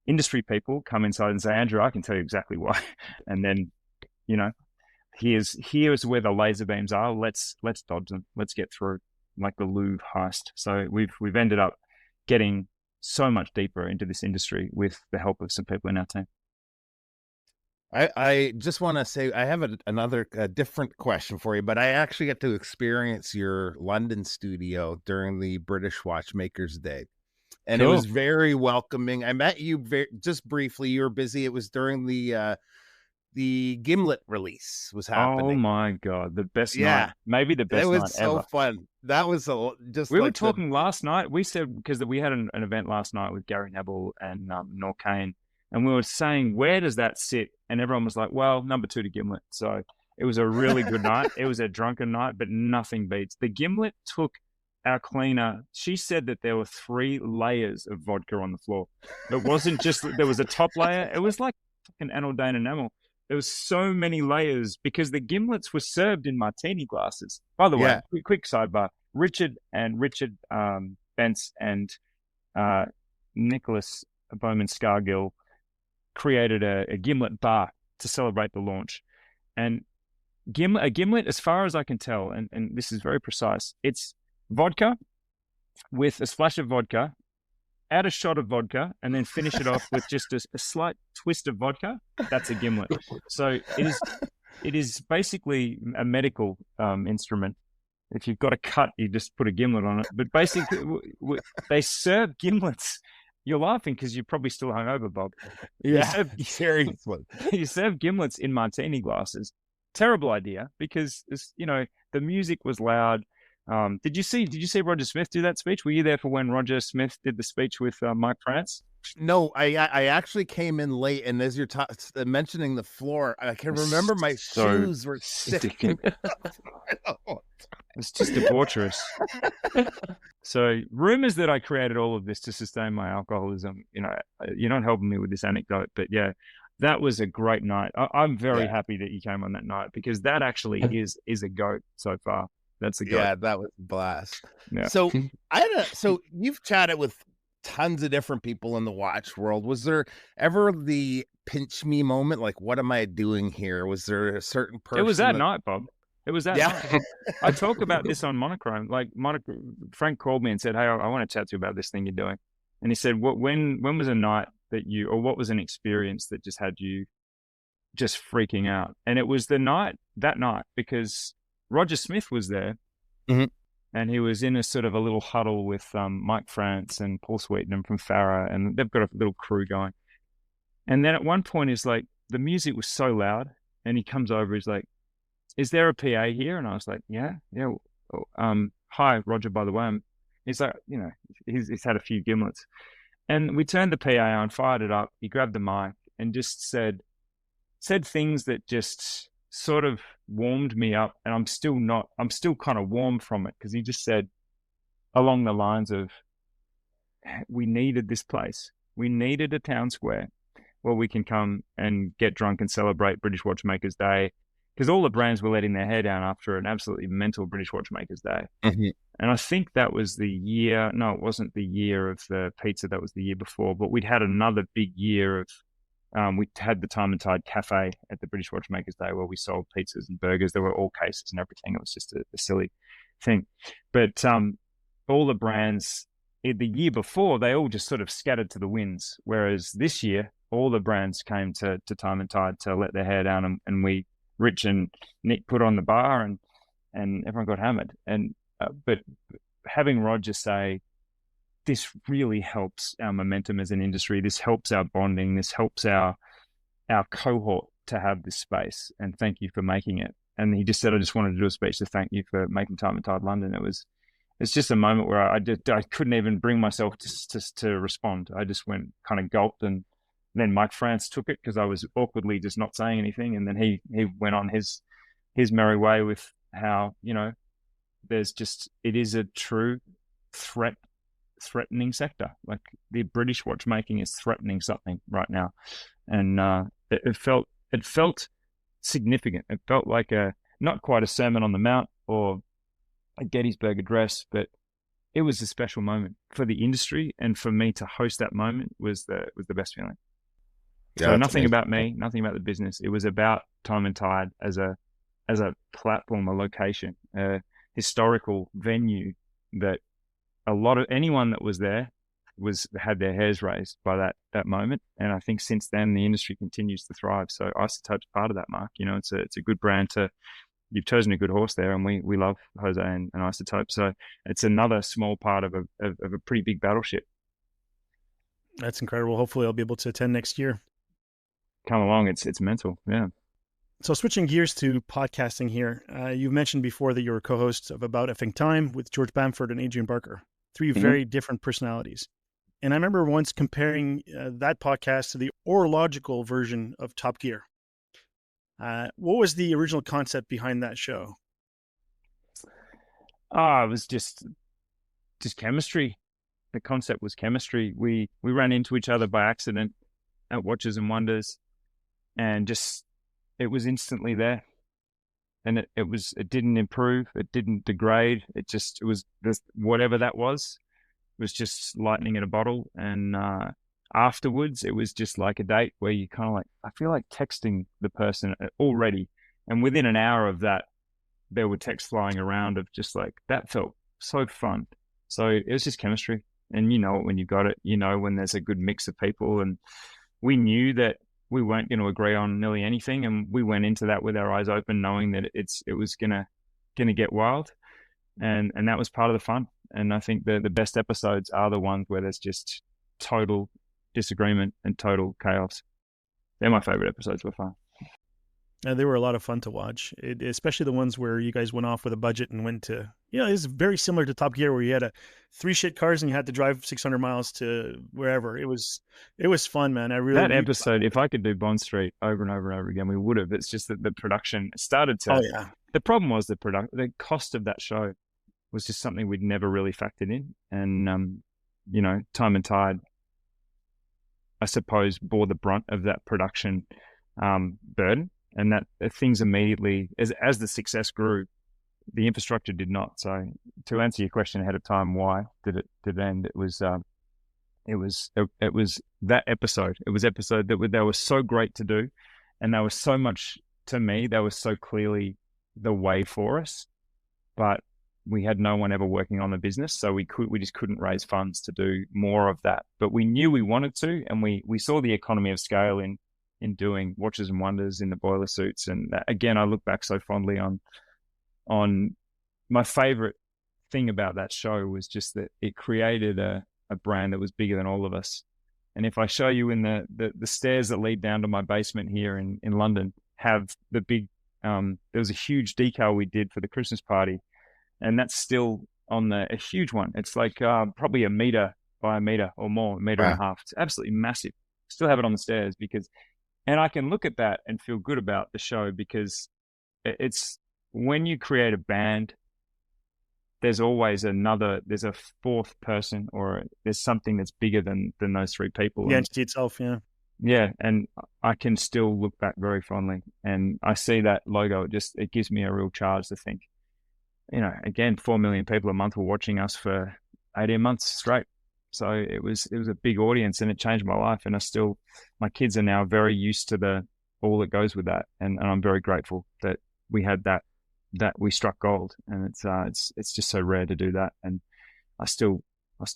industry people come inside and say, Andrew, I can tell you exactly why. And then, here's where the laser beams are. Let's dodge them. Let's get through, like the Louvre heist. So we've ended up getting so much deeper into this industry with the help of some people in our team. I just want to say I have another different question for you, but I actually got to experience your London studio during the British Watchmakers Day. And Cool. It was very welcoming. I met you just briefly. You were busy. It was during the Gimlet release was happening. Oh my God, the best night. Maybe the best night ever. It was so fun. That was we were talking last night. We said, because we had an event last night with Gary Neville and Nor Kane, and we were saying, where does that sit? And everyone was like, well, number 2 to Gimlet. So it was a really good night. It was a drunken night, but nothing beats. The Gimlet took our cleaner. She said that there were 3 layers of vodka on the floor. It wasn't just, there was a top layer. It was like an Analdane enamel. There was so many layers because the gimlets were served in martini glasses. By the way, quick sidebar. Richard Bentz and Nicholas Bowman Scargill created a gimlet bar to celebrate the launch. And a gimlet, as far as I can tell, and this is very precise, it's vodka with a splash of vodka, add a shot of vodka, and then finish it off with just a slight twist of vodka. That's a gimlet. So it is basically a medical instrument. If you've got a cut, you just put a gimlet on it. But basically, they serve gimlets. You're laughing because you're probably still hungover, Bob. Yeah, seriously. You serve gimlets in martini glasses. Terrible idea, because the music was loud. Did you see Roger Smith do that speech? Were you there for when Roger Smith did the speech with Mike France? No, I actually came in late, and as you're mentioning the floor, I can remember my shoes were sticking. It's just debaucherous. So rumors that I created all of this to sustain my alcoholism. You're not helping me with this anecdote, but yeah, that was a great night. I'm very happy that you came on that night, because that actually is a goat so far. That's a goat. Yeah, that was a blast. Yeah. So so you've chatted with tons of different people in the watch world. Was there ever the pinch me moment? Like, what am I doing here? Was there a certain person? It was that night, Bob. It was that night. I talk about this on Monochrome. Like, Frank called me and said, "Hey, I want to chat to you about this thing you're doing." And he said, when was a night that what was an experience that just had you just freaking out?" And it was that night, because Roger Smith was there, and he was in a sort of a little huddle with Mike France and Paul Sweetenham from Farah, and they've got a little crew going. And then at one point, it's like the music was so loud, and he comes over, he's like, "Is there a PA here?" And I was like, yeah. "Hi, Roger, by the way." He's like, he's had a few gimlets. And we turned the PA on, fired it up. He grabbed the mic and just said things that just sort of warmed me up. And I'm still kind of warm from it, because he just said along the lines of, we needed this place. We needed a town square where we can come and get drunk and celebrate British Watchmakers Day, because all the brands were letting their hair down after an absolutely mental British Watchmakers Day. And I think that was the year. No, it wasn't the year of the pizza. That was the year before. But we'd had another big year of, we had the Time+Tide cafe at the British Watchmakers Day, where we sold pizzas and burgers. There were all cases and everything. It was just a silly thing. But all the brands the year before, they all just sort of scattered to the winds. Whereas this year, all the brands came to Time+Tide to let their hair down, and Rich and Nick put on the bar, and everyone got hammered. And but having Roger say, this really helps our momentum as an industry. This helps our bonding. This helps our cohort to have this space. And thank you for making it. And he just said, "I just wanted to do a speech to thank you for making Time+Tide London." It's just a moment where I couldn't even bring myself to respond. I just went, kind of gulped, and then Mike France took it, because I was awkwardly just not saying anything. And then he went on his merry way with how, it is a true threatening sector. Like, the British watchmaking is threatening something right now. And it felt significant. It felt like not quite a Sermon on the Mount or a Gettysburg Address, but it was a special moment for the industry, and for me to host that moment was the best feeling. Yeah, so nothing about me, nothing about the business. It was about Time+Tide as a platform, a location, a historical venue that anyone that was there had their hairs raised by that moment. And I think since then the industry continues to thrive. So Isotope's part of that, Mark. It's a good brand you've chosen a good horse there, and we love Jose and Isotope. So it's another small part of a pretty big battleship. That's incredible. Hopefully I'll be able to attend next year. Come along. It's mental. Yeah. So switching gears to podcasting here, you've mentioned before that you're a co-host of About Effing Time with George Bamford and Adrian Barker, three very different personalities. And I remember once comparing that podcast to the orological version of Top Gear. What was the original concept behind that show? It was just chemistry. The concept was chemistry. We ran into each other by accident at Watches and Wonders, and it was instantly there. And it didn't improve. It didn't degrade. It was whatever that was just lightning in a bottle. And afterwards, it was just like a date where you kind of like, I feel like texting the person already. And within an hour of that, there were texts flying around of just like, that felt so fun. So it was just chemistry. And you know it when you got it, you know when there's a good mix of people. And we knew that we weren't going to agree on nearly anything, and we went into that with our eyes open, knowing that it was gonna get wild, and that was part of the fun. And I think the best episodes are the ones where there's just total disagreement and total chaos. They're my favorite episodes by far. They were a lot of fun to watch, especially the ones where you guys went off with a budget and went to, it's very similar to Top Gear, where you had 3 shit cars and you had to drive 600 miles to wherever. It was fun, man. That episode, if I could do Bond Street over and over and over again, we would have. It's just that the production started to. Oh yeah. The problem was the cost of that show was just something we'd never really factored in, and Time and Tide, I suppose, bore the brunt of that production burden. And that things immediately, as the success grew, the infrastructure did not. So to answer your question ahead of time, why did it end? It was that episode. It was episode that they were so great to do, and they were so much, to me, they were so clearly the way for us. But we had no one ever working on the business, so we just couldn't raise funds to do more of that. But we knew we wanted to, and we saw the economy of scale in doing Watches and Wonders in the boiler suits. And again, I look back so fondly on my favorite thing about that show was just that it created a brand that was bigger than all of us. And if I show you in the stairs that lead down to my basement here in London, have the big, there was a huge decal we did for the Christmas party, and that's still on a huge one. It's like probably a meter by a meter or more, a meter and a half. It's absolutely massive. Still have it on the stairs and I can look at that and feel good about the show, because it's when you create a band, there's always there's a fourth person, or there's something that's bigger than those 3 people. The entity itself, yeah. Yeah, and I can still look back very fondly, and I see that logo. It gives me a real charge to think, again, 4 million people a month were watching us for 18 months straight. So it was a big audience, and it changed my life. And my kids are now very used to all that goes with that. And I'm very grateful that we had that we struck gold. And it's just so rare to do that. And I still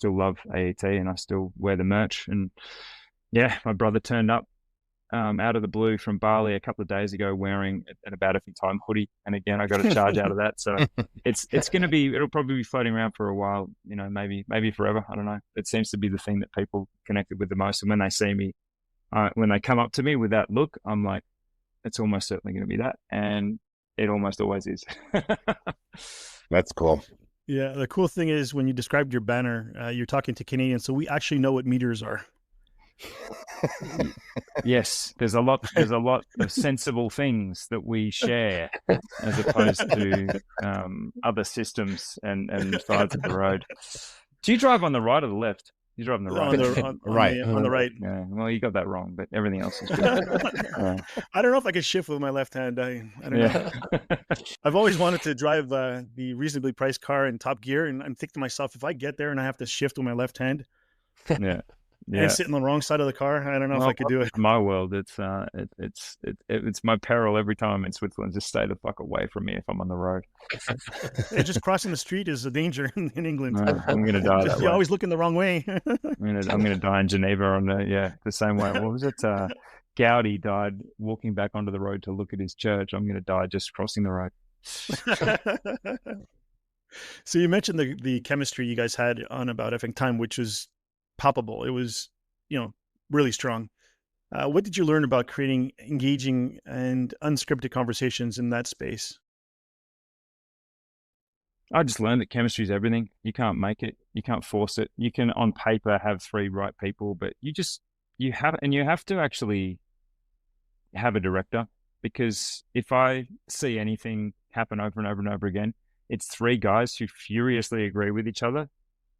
love AET, and I still wear the merch. And yeah, my brother turned up out of the blue from Bali a couple of days ago wearing an About Effing Time hoodie. And again, I got a charge out of that. So it'll probably be floating around for a while, maybe forever. I don't know. It seems to be the thing that people connected with the most. And when they see me, when they come up to me with that look, I'm like, it's almost certainly going to be that. And it almost always is. That's cool. Yeah. The cool thing is, when you described your banner, you're talking to Canadians, so we actually know what meters are. Yes, there's a lot of sensible things that we share, as opposed to other systems and sides of the road. Do you drive on the right or the left? You drive on the right. On the right. Yeah, well, you got that wrong, but everything else is good. I don't know if I can shift with my left hand. I don't know. I've always wanted to drive the reasonably priced car in Top Gear, and I'm thinking to myself, if I get there and I have to shift with my left hand, and sit on the wrong side of the car, I don't know if I could do it. In my world, it's my peril every time I'm in Switzerland. Just stay the fuck away from me if I'm on the road. Just crossing the street is a danger in England. I'm gonna die that way. You're always looking the wrong way. I'm gonna die in Geneva on the same way. What was it? Gaudi died walking back onto the road to look at his church. I'm gonna die just crossing the road. So you mentioned the chemistry you guys had on About Effing Time, which was palpable. It was, really strong. What did you learn about creating engaging and unscripted conversations in that space? I just learned that chemistry is everything. You can't make it. You can't force it. You can, on paper, have 3 right people, but you have to actually have a director, because if I see anything happen over and over and over again, it's 3 guys who furiously agree with each other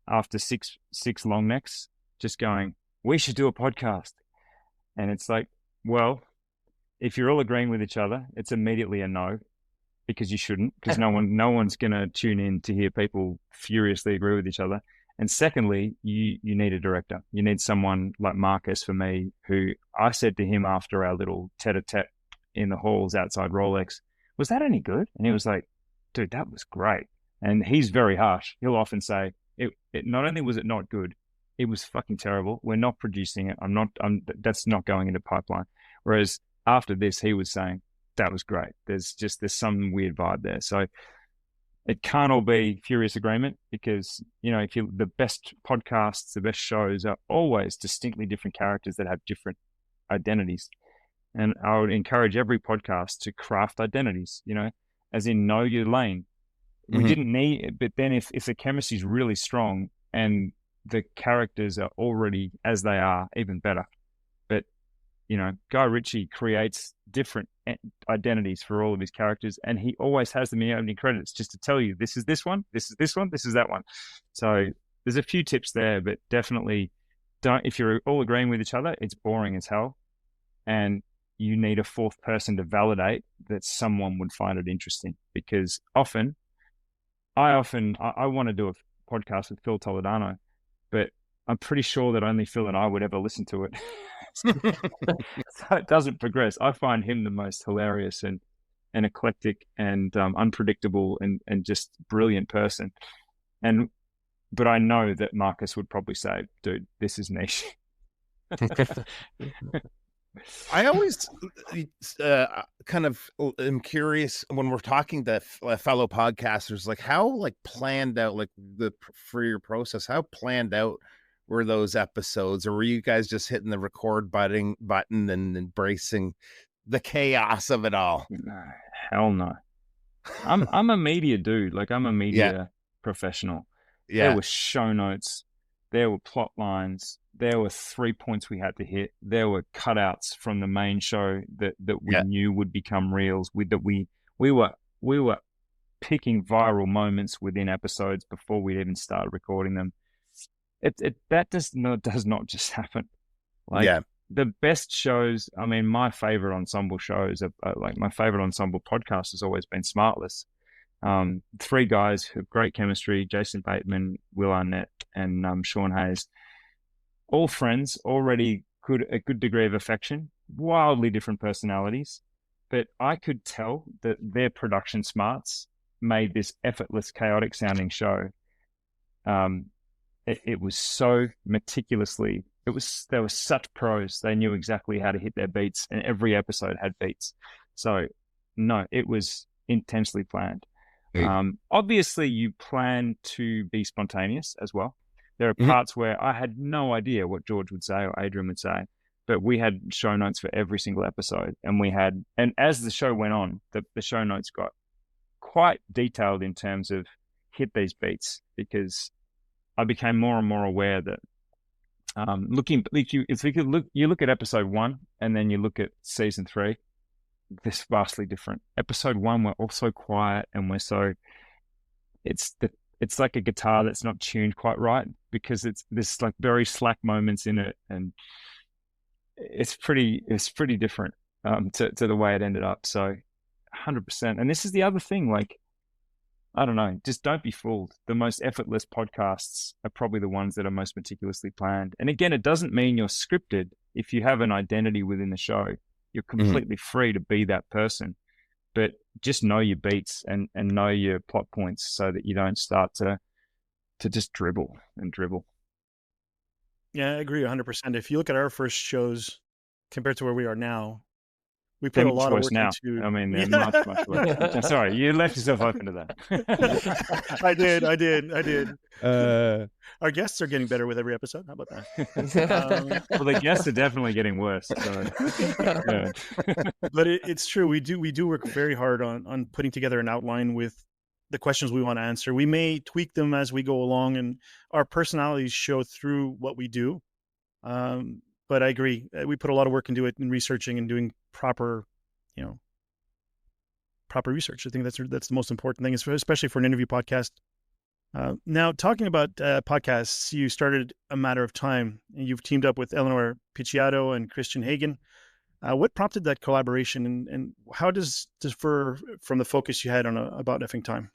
after six long necks, just going, we should do a podcast. And it's like, well, if you're all agreeing with each other, it's immediately a no, because you shouldn't, because no one's going to tune in to hear people furiously agree with each other. And secondly, you need a director. You need someone like Marcus, for me, who I said to him after our little tete-a-tete in the halls outside Rolex, was that any good? And he was like, dude, that was great. And he's very harsh. He'll often say, it not only was it not good, it was fucking terrible. We're not producing it. That's not going into pipeline. Whereas after this, he was saying, that was great. There's some weird vibe there. So it can't all be furious agreement, because, the best podcasts, the best shows are always distinctly different characters that have different identities. And I would encourage every podcast to craft identities, as in know your lane. We didn't need it, but then if the chemistry is really strong and the characters are already as they are, even better. But, Guy Ritchie creates different identities for all of his characters, and he always has them in the opening credits just to tell you, this is this one, this is this one, this is that one. So there's a few tips there, but definitely if you're all agreeing with each other, it's boring as hell. And you need a fourth person to validate that someone would find it interesting, because I want to do a podcast with Phil Toledano, but I'm pretty sure that only Phil and I would ever listen to it. So it doesn't progress. I find him the most hilarious and eclectic and unpredictable and just brilliant person. But I know that Marcus would probably say, dude, this is niche. I always kind of am curious when we're talking to fellow podcasters, like how planned out, for your process, how planned out were those episodes, or were you guys just hitting the record button and embracing the chaos of it all? No, hell no. I'm a media dude. I'm a media professional. Yeah. There were show notes. There were plot lines. There were 3 points we had to hit. There were cutouts from the main show that we knew would become reels. We were picking viral moments within episodes before we'd even started recording them. That does not just happen. The best shows. I mean, my favorite ensemble shows my favorite ensemble podcast has always been Smartless. 3 guys who have great chemistry: Jason Bateman, Will Arnett, and Sean Hayes. All friends, already a good degree of affection, wildly different personalities. But I could tell that their production smarts made this effortless, chaotic sounding show. It was so meticulously, they were such pros. They knew exactly how to hit their beats, and every episode had beats. So no, it was intensely planned. Obviously you plan to be spontaneous as well. There are parts where I had no idea what George would say or Adrian would say, but we had show notes for every single episode. And as the show went on, the show notes got quite detailed in terms of hit these beats, because I became more and more aware that you look at episode 1 and then you look at season 3, this vastly different. Episode 1, we're all so quiet and it's like a guitar that's not tuned quite right, because there's very slack moments in it, and it's pretty different to the way it ended up. So 100%. And this is the other thing, I don't know, just don't be fooled. The most effortless podcasts are probably the ones that are most meticulously planned. And again, it doesn't mean you're scripted. If you have an identity within the show, you're completely free to be that person. But just know your beats and know your plot points, so that you don't start to just dribble. Yeah, I agree 100%. If you look at our first shows compared to where we are now, we put a lot of work into. I mean, they're much worse. Sorry, you left yourself open to that. I did. Our guests are getting better with every episode. How about that? Well, the guests are definitely getting worse. So, yeah. But it's true. We do work very hard on putting together an outline with the questions we want to answer. We may tweak them as we go along, and our personalities show through what we do. But I agree. We put a lot of work into it in researching and doing proper research. I think that's the most important thing, especially for an interview podcast. Now, talking about podcasts, you started A Matter of Time, and you've teamed up with Eleanor Picciotto and Christian Hagen. What prompted that collaboration, and how does it differ from the focus you had on About Effing Time?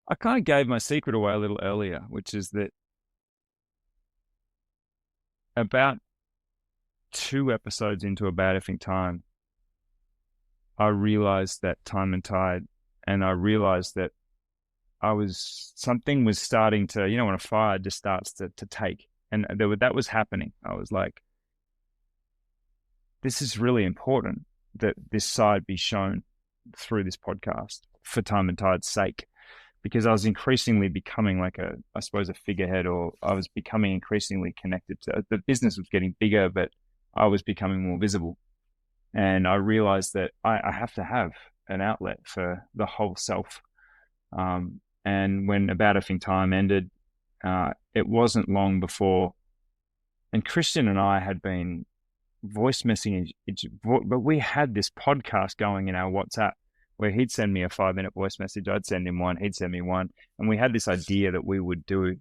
I kind of gave my secret away a little earlier, which is that about 2 episodes into About Effing Time, I realized that Time and Tide, and I realized that something was starting to, when a fire just starts to take, and that was happening. I was like, this is really important that this side be shown through this podcast for Time and Tide's sake, because I was increasingly becoming like I suppose a figurehead, or I was becoming increasingly connected to the business was getting bigger, but I was becoming more visible. And I realized that I have to have an outlet for the whole self. And when About Effing Time ended, it wasn't long before, and Christian and I had been voice messaging, but we had this podcast going in our WhatsApp where he'd send me a 5-minute voice message, I'd send him one, he'd send me one, and we had this idea that we would do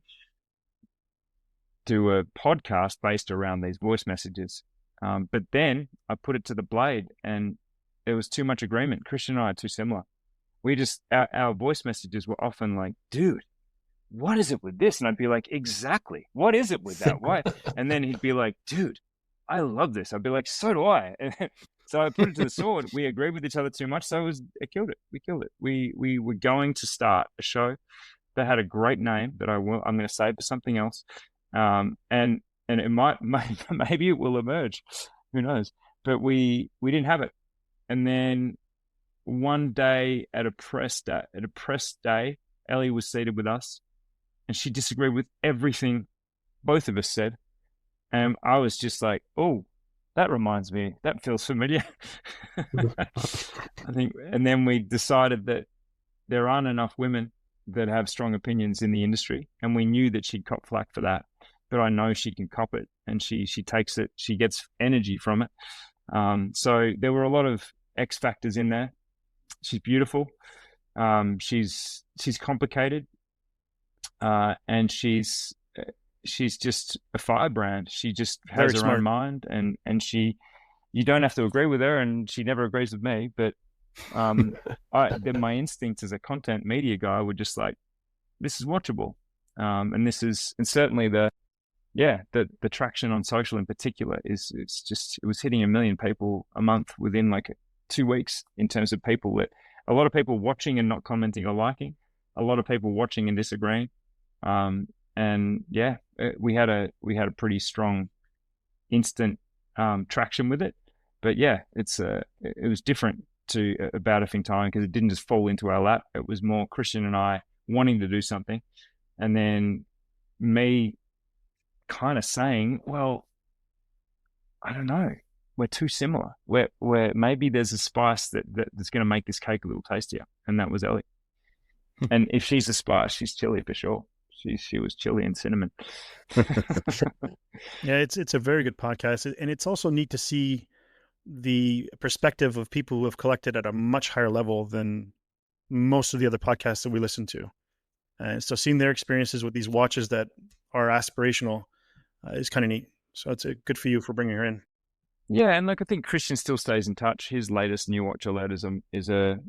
a podcast based around these voice messages. But then I put it to the blade, and there was too much agreement. Christian and I are too similar. We just, our voice messages were often like, dude, what is it with this? And I'd be like, exactly. What is it with that? Why? And then he'd be like, dude, I love this. I'd be like, so do I. So I put it to the sword. We agreed with each other too much. So it killed it. We killed it. We were going to start a show that had a great name that I'm going to save for something else. And it maybe it will emerge. Who knows? But we didn't have it. And then one day at a press day, Ellie was seated with us, and she disagreed with everything both of us said. And I was just like, oh, that reminds me, that feels familiar. I think, and then we decided that there aren't enough women that have strong opinions in the industry, and we knew that she'd cop flack for that. But I know she can cop it, and she takes it, she gets energy from it. So there were a lot of X factors in there. She's beautiful. She's complicated, and she's just a firebrand. She just has her own mind, and you don't have to agree with her, and she never agrees with me. But my instincts as a content media guy were just like, this is watchable, and certainly the traction on social in particular it was hitting 1 million people a month within like 2 weeks, in terms of people that a lot of people watching and not commenting or liking, a lot of people watching and disagreeing. And yeah, we had a pretty strong instant traction with it. But yeah, it was different to About Effing Time, because it didn't just fall into our lap. It was more Christian and I wanting to do something, and then me kind of saying, well, I don't know, we're too similar. Where maybe there's a spice that's going to make this cake a little tastier, and that was Ellie. And if she's a spice, she's chili for sure. She was chili and cinnamon. Yeah, it's a very good podcast, and it's also neat to see the perspective of people who have collected at a much higher level than most of the other podcasts that we listen to. And so seeing their experiences with these watches that are aspirational is kind of neat. So it's good for you for bringing her in. Yeah, and like I think Christian still stays in touch. His latest new watch alert is a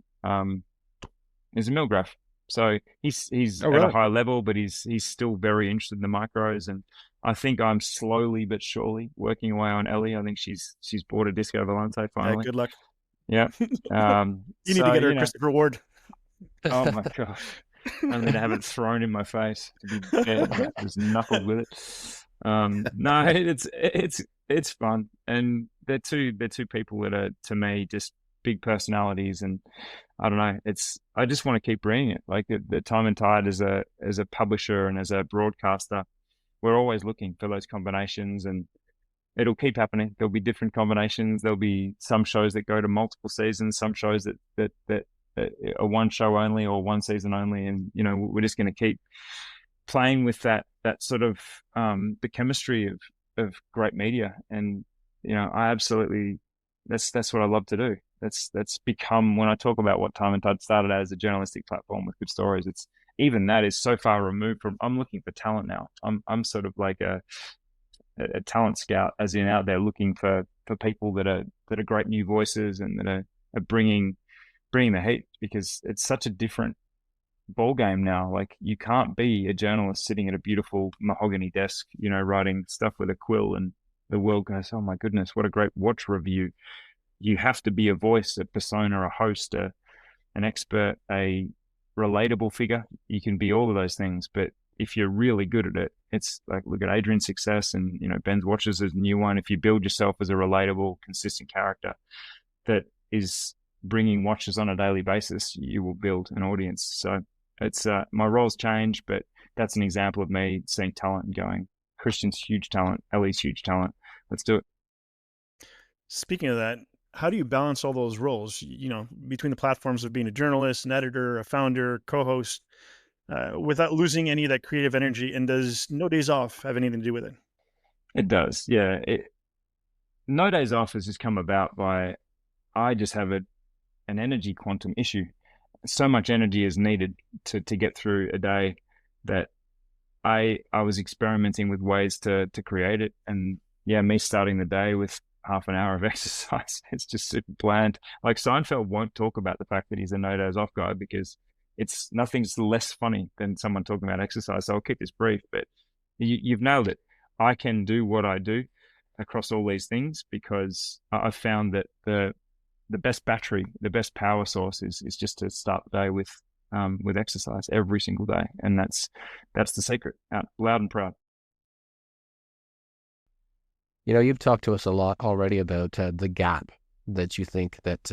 Milgraph. So he's at a high level, but he's still very interested in the micros. And I think I'm slowly but surely working away on Ellie. I think she's bought a Disco Volante finally. Yeah, good luck. Yeah. You need to get her a Christopher Ward. Oh my gosh. I'm going to have it thrown in my face to be dead. Just knuckled with it. No, it's fun. And they're two people that are, to me, just big personalities. And I don't know, I just want to keep bringing it. Like the Time and Tide as a publisher and as a broadcaster, we're always looking for those combinations, and it'll keep happening. There'll be different combinations. There'll be some shows that go to multiple seasons, some shows that are one show only or one season only. And, we're just going to keep playing with that sort of, the chemistry of great media. And, I absolutely, that's what I love to do. That's become, when I talk about what Time and Tide started as a journalistic platform with good stories, it's even that is so far removed from, I'm looking for talent now. I'm sort of like a talent scout, as in out there looking for people that are great new voices and that are bringing the heat, because it's such a different ball game now. Like, you can't be a journalist sitting at a beautiful mahogany desk, writing stuff with a quill, and the world goes, oh my goodness, what a great watch review. You have to be a voice, a persona, a host, an expert, a relatable figure. You can be all of those things, but if you're really good at it, it's like, look at Adrian's success, and Ben's Watches is a new one. If you build yourself as a relatable, consistent character that is bringing watches on a daily basis, you will build an audience. So it's my roles change, but that's an example of me seeing talent and going, Christian's huge talent, Ellie's huge talent. Let's do it. Speaking of that, how do you balance all those roles, between the platforms of being a journalist, an editor, a founder, co-host, without losing any of that creative energy? And does no days off have anything to do with it? It does, yeah. No days off has just come about by, I just have an energy quantum issue. So much energy is needed to get through a day that I was experimenting with ways to create it. And yeah, me starting the day with half an hour of exercise, it's just super bland. Like Seinfeld won't talk about the fact that he's a no days off guy, because nothing's less funny than someone talking about exercise. So I'll keep this brief, but you've nailed it. I can do what I do across all these things because I've found that the best battery, the best power source is just to start the day with exercise every single day. And that's the secret, out loud and proud. You've talked to us a lot already about the gap that you think that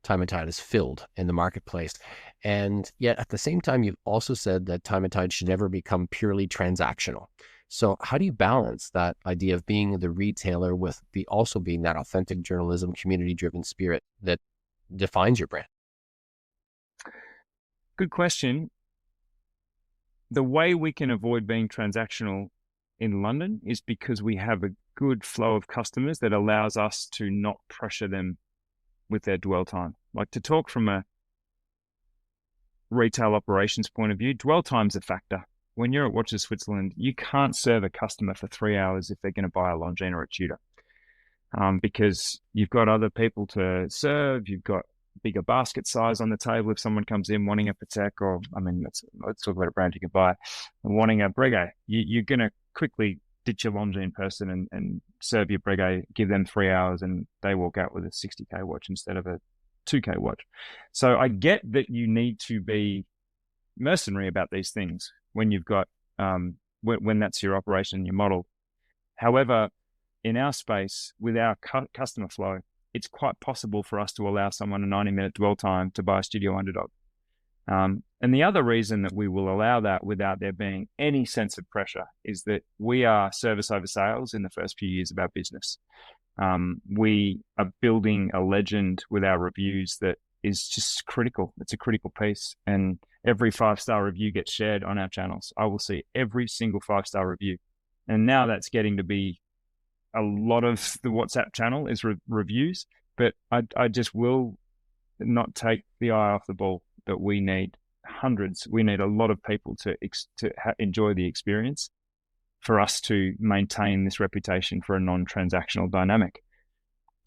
Time+Tide has filled in the marketplace. And yet at the same time, you've also said that Time+Tide should never become purely transactional. So how do you balance that idea of being the retailer with also being that authentic journalism, community-driven spirit that defines your brand? Good question. The way we can avoid being transactional in London is because we have a good flow of customers that allows us to not pressure them with their dwell time. Like, to talk from a retail operations point of view, dwell time's a factor. When you're at Watches Switzerland, you can't serve a customer for 3 hours if they're going to buy a Longines or a Tudor, because you've got other people to serve. You've got bigger basket size on the table if someone comes in wanting a Patek, or let's talk about a brand you can buy, wanting a Breguet. You're going to quickly ditch your Longines person and serve your Breguet, give them 3 hours, and they walk out with a 60K watch instead of a 2K watch. So I get that you need to be mercenary about these things when you've got when that's your operation, your model. However, in our space, with our customer flow, it's quite possible for us to allow someone a 90-minute dwell time to buy a Studio Underdog. And the other reason that we will allow that without there being any sense of pressure is that we are service over sales in the first few years of our business. We are building a legend with our reviews that is just critical. It's a critical piece. And every 5-star review gets shared on our channels. I will see every single 5-star review. And now that's getting to be a lot of the WhatsApp channel is reviews, but I just will not take the eye off the ball that we need hundreds. We need a lot of people to enjoy the experience for us to maintain this reputation for a non-transactional dynamic.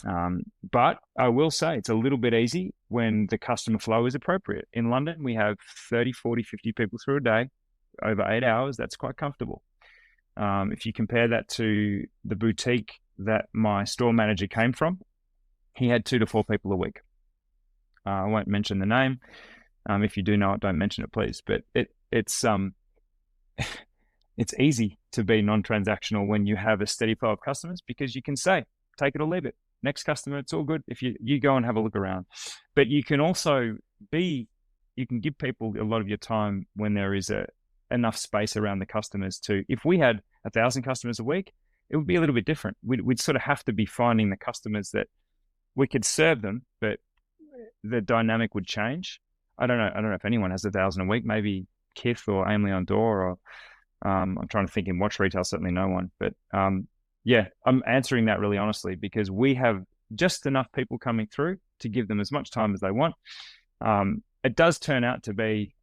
But I will say it's a little bit easy when the customer flow is appropriate. In London, we have 30, 40, 50 people through a day over 8 hours. That's quite comfortable. If you compare that to the boutique that my store manager came from, he had 2 to 4 people a week. I won't mention the name. If you do know it, don't mention it, please. But it's it's easy to be non-transactional when you have a steady flow of customers, because you can say, take it or leave it. Next customer, it's all good if you go and have a look around. But you can also you can give people a lot of your time when there is enough space around the customers to, if we had 1,000 customers a week, it would be a little bit different. We'd sort of have to be finding the customers that we could serve them, but the dynamic would change. I don't know if anyone has 1,000 a week, maybe Kith or Aimley on Door, or I'm trying to think in watch retail, certainly no one. But yeah, I'm answering that really honestly because we have just enough people coming through to give them as much time as they want. It does turn out to be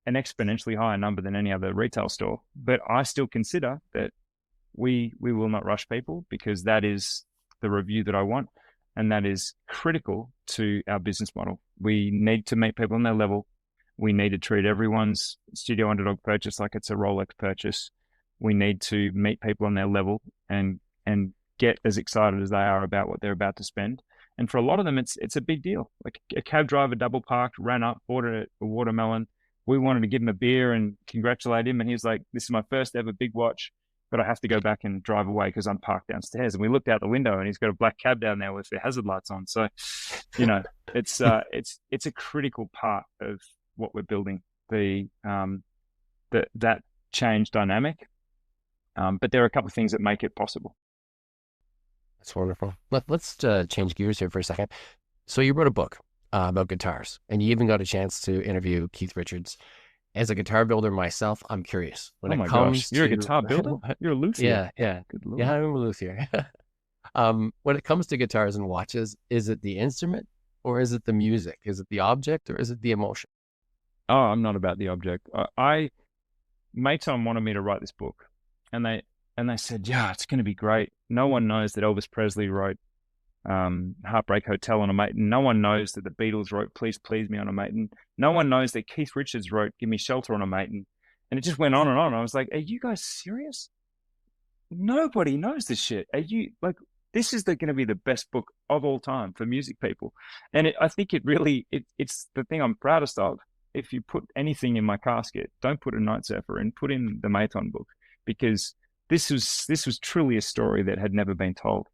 an exponentially higher number than any other retail store, but I still consider that we will not rush people, because that is the review that I want, and that is critical to our business model. We need to meet people on their level. We need to treat everyone's Studio Underdog purchase like it's a Rolex purchase. We need to meet people on their level and get as excited as they are about what they're about to spend. And for a lot of them, it's a big deal. Like a cab driver double parked, ran up, ordered a watermelon. We wanted to give him a beer and congratulate him. And he was like, this is my first ever big watch, but I have to go back and drive away because I'm parked downstairs. And we looked out the window and he's got a black cab down there with the hazard lights on. So, you know, it's a critical part of what we're building, that change dynamic. But there are a couple of things that make it possible. That's wonderful. Let's change gears here for a second. So you wrote a book about guitars, and you even got a chance to interview Keith Richards. As a guitar builder myself, I'm curious. When it comes you're to... a guitar builder? You're a luthier? Yeah. Good Lord. Yeah, I'm a luthier. When it comes to guitars and watches, is it the instrument or is it the music? Is it the object or is it the emotion? Oh, I'm not about the object. Maton wanted me to write this book, and they said, yeah, it's going to be great. No one knows that Elvis Presley wrote Heartbreak Hotel on a Maton. No one knows that the Beatles wrote Please Please Me on a Maton. No one knows that Keith Richards wrote Give Me Shelter on a Maton. And it just went on and on. I was like, are you guys serious? Nobody knows this shit. Are you like, this is going to be the best book of all time for music people. And I think it really, it's the thing I'm proudest of. If you put anything in my casket, don't put a Night Surfer in, put in the Maton book, because this was truly a story that had never been told.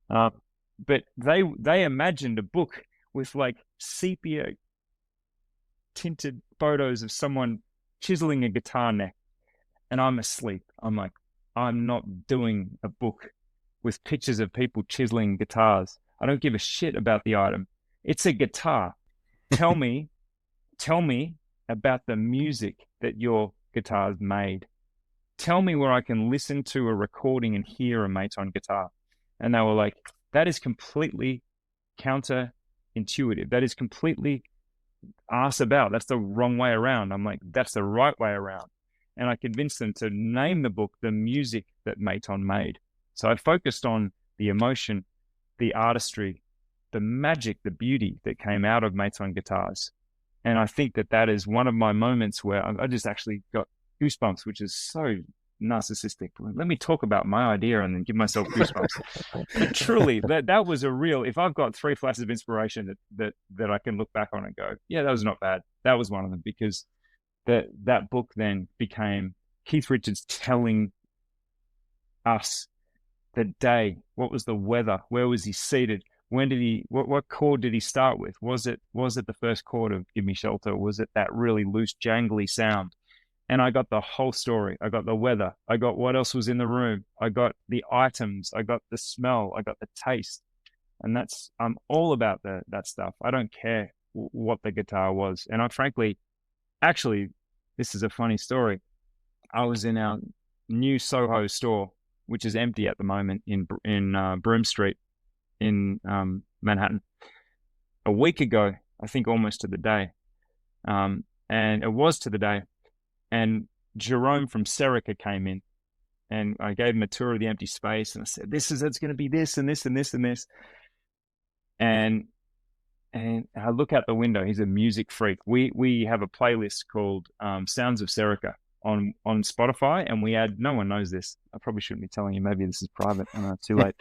But they imagined a book with like sepia tinted photos of someone chiseling a guitar neck, and I'm asleep. I'm like, I'm not doing a book with pictures of people chiseling guitars. I don't give a shit about the item. It's a guitar. Tell me about the music that your guitar's made. Tell me where I can listen to a recording and hear a Maton guitar. And they were like, that is completely counterintuitive. That is completely arse about. That's the wrong way around. I'm like, that's the right way around. And I convinced them to name the book The Music That Maton Made. So I focused on the emotion, the artistry, the magic, the beauty that came out of Maton guitars. And I think that is one of my moments where I just actually got goosebumps, which is so narcissistic. Let me talk about my idea and then give myself goosebumps. But truly, that was a real, if I've got 3 flashes of inspiration that I can look back on and go, yeah, that was not bad. That was one of them, because that book then became Keith Richards telling us the day, what was the weather, where was he seated, when did he, what chord did he start with? Was it the first chord of Give Me Shelter? Was it that really loose, jangly sound? And I got the whole story. I got the weather. I got what else was in the room. I got the items. I got the smell. I got the taste. And I'm all about that stuff. I don't care what the guitar was. And I frankly, actually, this is a funny story. I was in our new Soho store, which is empty at the moment in Broome Street in Manhattan, a week ago, I think almost to the day. And it was to the day. And Jerome from Serica came in, and I gave him a tour of the empty space, and I said, it's going to be this and this and this and this. And I look out the window. He's a music freak. We have a playlist called Sounds of Serica on Spotify, and we add, no one knows this. I probably shouldn't be telling you. Maybe this is private. I know, too late.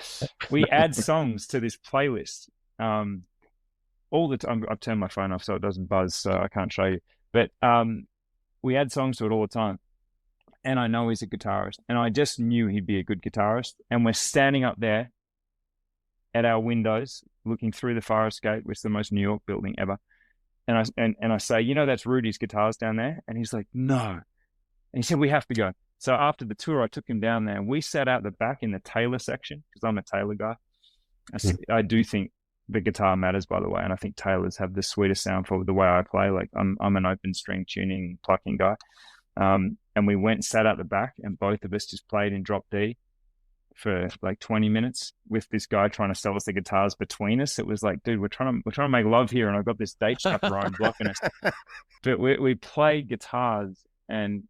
We add songs to this playlist all the time. I've turned my phone off so it doesn't buzz, so I can't show you. But we add songs to it all the time. And I know he's a guitarist, and I just knew he'd be a good guitarist. And we're standing up there at our windows, looking through the fire escape, which is the most New York building ever. And I say, that's Rudy's guitars down there. And he's like, no. And he said, we have to go. So after the tour, I took him down there, and we sat out the back in the Taylor section, because I'm a Taylor guy. I do think the guitar matters, by the way. And I think Taylors have the sweetest sound for the way I play. Like I'm an open string tuning, plucking guy. And we went and sat out the back, and both of us just played in drop D for like 20 minutes with this guy trying to sell us the guitars between us. It was like, dude, we're trying to make love here, and I've got this date chaperone blocking us. But we played guitars and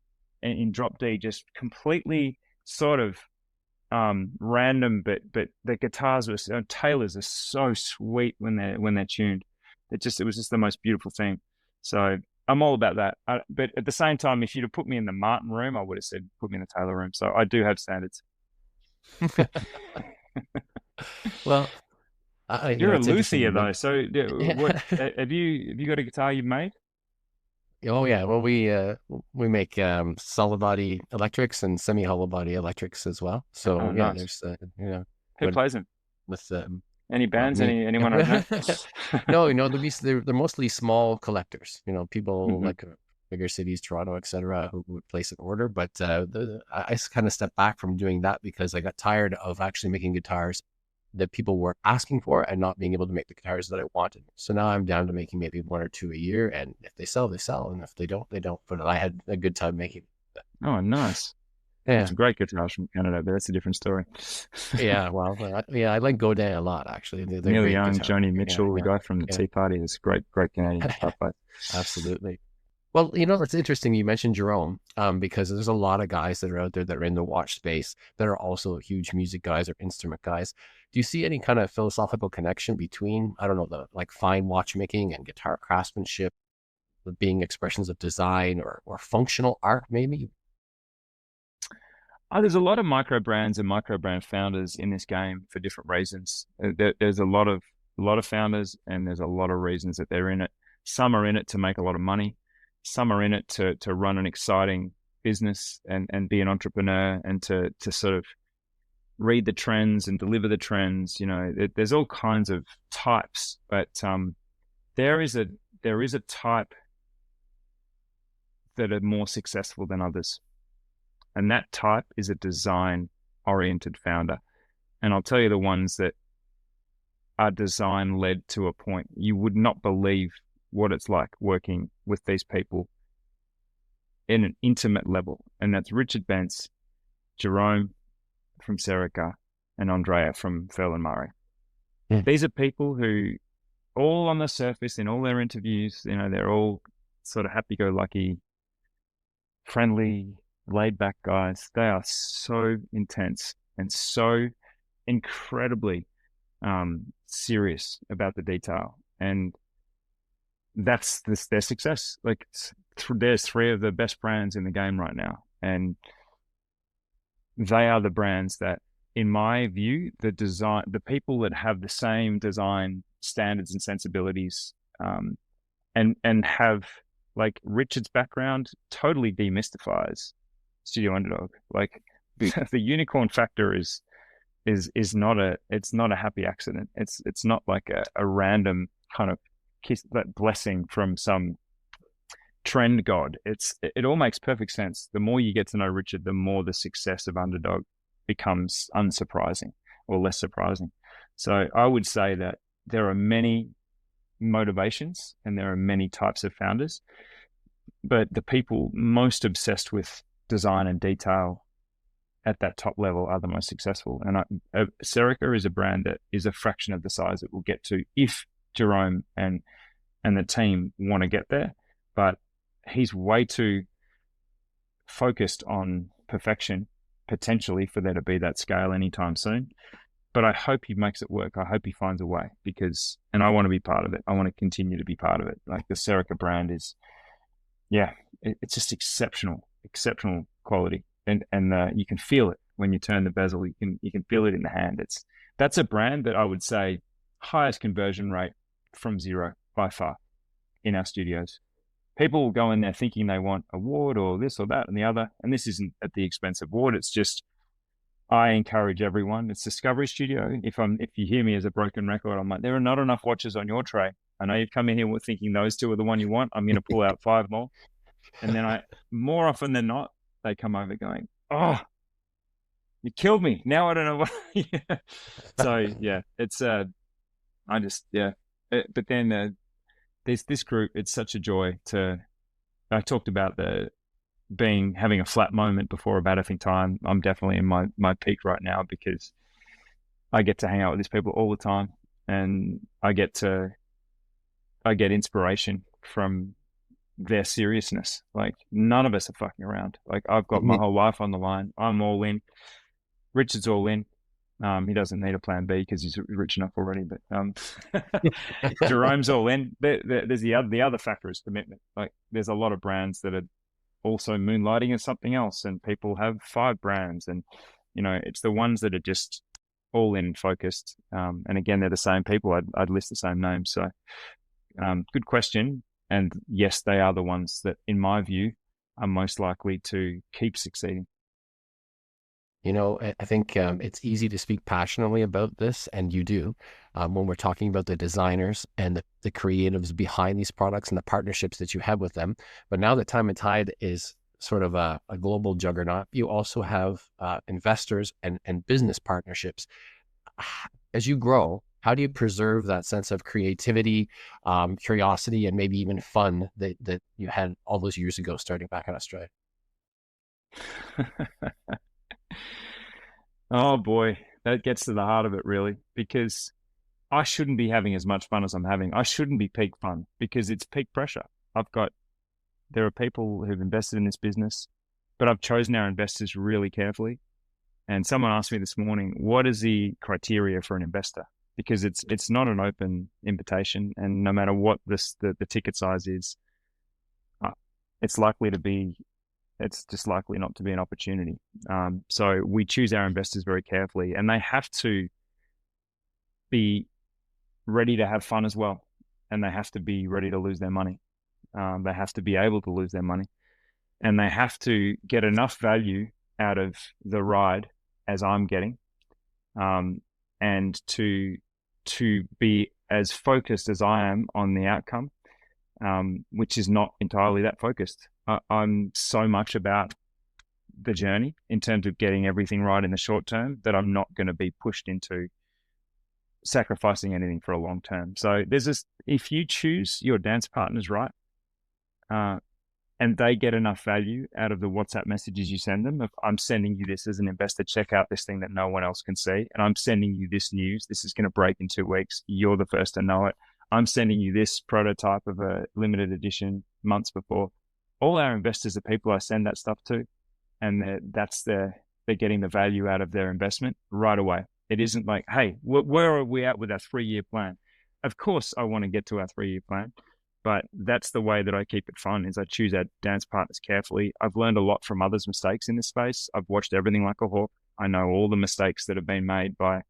in drop D, just completely sort of random, but the guitars were Taylors are so sweet when they're tuned. It was just the most beautiful thing. So I'm all about that. But at the same time, if you'd have put me in the Martin room, I would have said put me in the Taylor room. So I do have standards. Well, You're a it's interesting. luthier though. So what have you got a guitar you've made? Oh yeah, well we make solid body electrics and semi hollow body electrics as well. So Oh, yeah, nice. there's Who but plays them? with Any bands? me. Anyone I know? No, they're mostly small collectors. People Mhm. like bigger cities, Toronto, etc., who would place an order. But I kind of stepped back from doing that because I got tired of actually making guitars that people were asking for and not being able to make the guitars that I wanted. So now I'm down to making maybe one or two a year, and if they sell, they sell, and if they don't, they don't. But I had a good time making it. Oh, nice. Yeah. Some great guitars from Canada, but that's a different story. Yeah, well, I like Godin a lot, actually. They're Neil great Young, guitars. Joni Yeah, Mitchell, the yeah, guy from the yeah. Tea Party, is great Canadian guitar player. Absolutely. Well, it's interesting you mentioned Jerome, because there's a lot of guys that are out there that are in the watch space that are also huge music guys or instrument guys. Do you see any kind of philosophical connection between, I don't know, the like fine watchmaking and guitar craftsmanship being expressions of design or functional art, maybe? There's a lot of microbrands and microbrand founders in this game for different reasons. There's a lot of founders, and there's a lot of reasons that they're in it. Some are in it to make a lot of money. Some are in it to run an exciting business and be an entrepreneur and to sort of read the trends and deliver the trends. There's all kinds of types, but there is a type that are more successful than others. And that type is a design-oriented founder. And I'll tell you the ones that are design-led to a point. You would not believe what it's like working with these people in an intimate level. And that's Richard Bentz, Jerome from Serica, and Andrea from Furl and Murray. Yeah. These are people who, all on the surface, in all their interviews, they're all sort of happy-go-lucky, friendly, laid-back guys. They are so intense and so incredibly serious about the detail, and that's their success. Like, there's three of the best brands in the game right now, and they are the brands that, in my view, the people that have the same design standards and sensibilities, and have, like, Richard's background totally demystifies Studio Underdog. Like, the unicorn factor is not a happy accident. It's not like a random kind of kiss, that blessing from some trend god. It all makes perfect sense. The more you get to know Richard, the more the success of Underdog becomes unsurprising or less surprising. So I would say that there are many motivations and there are many types of founders, but the people most obsessed with design and detail at that top level are the most successful. And Serica is a brand that is a fraction of the size it will get to if Jerome and the team want to get there. But he's way too focused on perfection, potentially, for there to be that scale anytime soon. But I hope he makes it work. I hope he finds a way, and I want to be part of it. I want to continue to be part of it. Like, the Serica brand is, it's just exceptional quality. And you can feel it when you turn the bezel. You can feel it in the hand. That's a brand that I would say highest conversion rate from zero by far in our studios. People will go in there thinking they want a ward or this or that and the other, and this isn't at the expense of ward. It's just, I encourage everyone. It's Discovery Studio. If you hear me as a broken record, I'm like, there are not enough watches on your tray. I know you've come in here thinking those two are the one you want. I'm going to pull out 5 more, and then more often than not, they come over going, "Oh, you killed me. Now I don't know what." So yeah, it's but then there's this group. It's such a joy I talked about having a flat moment before About Effing Time. I'm definitely in my peak right now because I get to hang out with these people all the time, and I get inspiration from their seriousness. Like, none of us are fucking around. Like, I've got my whole life on the line. I'm all in. Richard's all in. He doesn't need a plan B because he's rich enough already. But Jerome's all in. There's the other factor is commitment. Like, there's a lot of brands that are also moonlighting as something else, and people have 5 brands, and it's the ones that are just all in focused. And again, they're the same people. I'd list the same names. So good question. And yes, they are the ones that, in my view, are most likely to keep succeeding. You know, I think it's easy to speak passionately about this, and you do, when we're talking about the designers and the creatives behind these products and the partnerships that you have with them. But now that Time+Tide is sort of a global juggernaut, you also have investors and business partnerships. As you grow, how do you preserve that sense of creativity, curiosity, and maybe even fun that you had all those years ago starting back in Australia? Oh boy, that gets to the heart of it, really, because I shouldn't be having as much fun as I'm having. I shouldn't be peak fun because it's peak pressure. There are people who've invested in this business, but I've chosen our investors really carefully. And someone asked me this morning, what is the criteria for an investor? Because it's not an open invitation, and no matter what the ticket size is, it's just likely not to be an opportunity. So we choose our investors very carefully, and they have to be ready to have fun as well, and they have to be ready to lose their money. They have to be able to lose their money, and they have to get enough value out of the ride as I'm getting, and to be as focused as I am on the outcome, which is not entirely that focused. I'm so much about the journey in terms of getting everything right in the short term that I'm not going to be pushed into sacrificing anything for a long term. So there's this, if you choose your dance partners right, and they get enough value out of the WhatsApp messages you send them, if I'm sending you this as an investor, check out this thing that no one else can see, and I'm sending you this news, this is going to break in 2 weeks, you're the first to know it. I'm sending you this prototype of a limited edition months before. All our investors are people I send that stuff to, and they're getting the value out of their investment right away. It isn't like, hey, where are we at with our 3-year plan? Of course, I want to get to our 3-year plan, but that's the way that I keep it fun, is I choose our dance partners carefully. I've learned a lot from others' mistakes in this space. I've watched everything like a hawk. I know all the mistakes that have been made by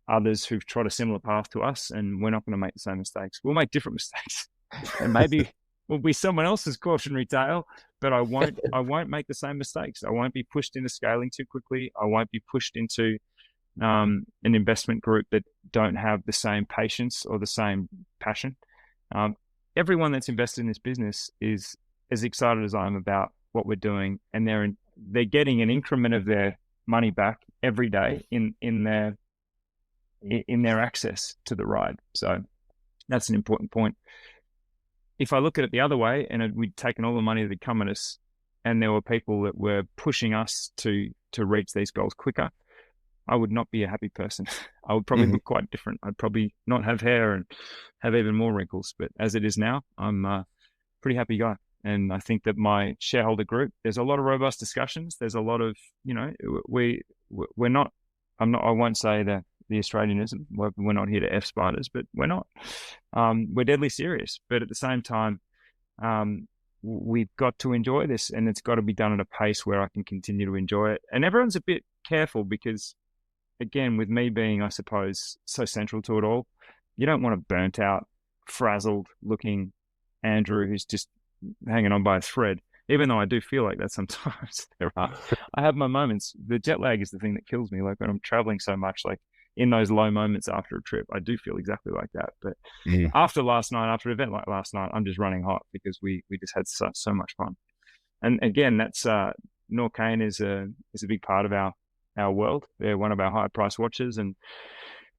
others who've trod a similar path to us, and we're not going to make the same mistakes. We'll make different mistakes, and maybe we'll be someone else's cautionary tale, but I won't make the same mistakes. I won't be pushed into scaling too quickly. I won't be pushed into an investment group that don't have the same patience or the same passion. Everyone that's invested in this business is as excited as I am about what we're doing, and they're getting an increment of their money back every day in their access to the ride. So that's an important point. If I look at it the other way, and we'd taken all the money that had come at us, and there were people that were pushing us to reach these goals quicker, I would not be a happy person. I would probably look quite different. I'd probably not have hair and have even more wrinkles. But as it is now, I'm a pretty happy guy. And I think that my shareholder group, there's a lot of robust discussions. There's a lot of, we're not, I won't say that the Australianism, we're not here to F spiders, but we're not. We're deadly serious. But at the same time, we've got to enjoy this, and it's got to be done at a pace where I can continue to enjoy it. And everyone's a bit careful because, again, with me being, I suppose, so central to it all, you don't want a burnt out, frazzled looking Andrew who's just hanging on by a thread, even though I do feel like that sometimes. I have my moments. The jet lag is the thing that kills me. Like when I'm traveling so much, like in those low moments after a trip, I do feel exactly like that. But after an event like last night, I'm just running hot because we just had so much fun. And again, that's Norcane is a big part of our world. They're one of our high price watches, and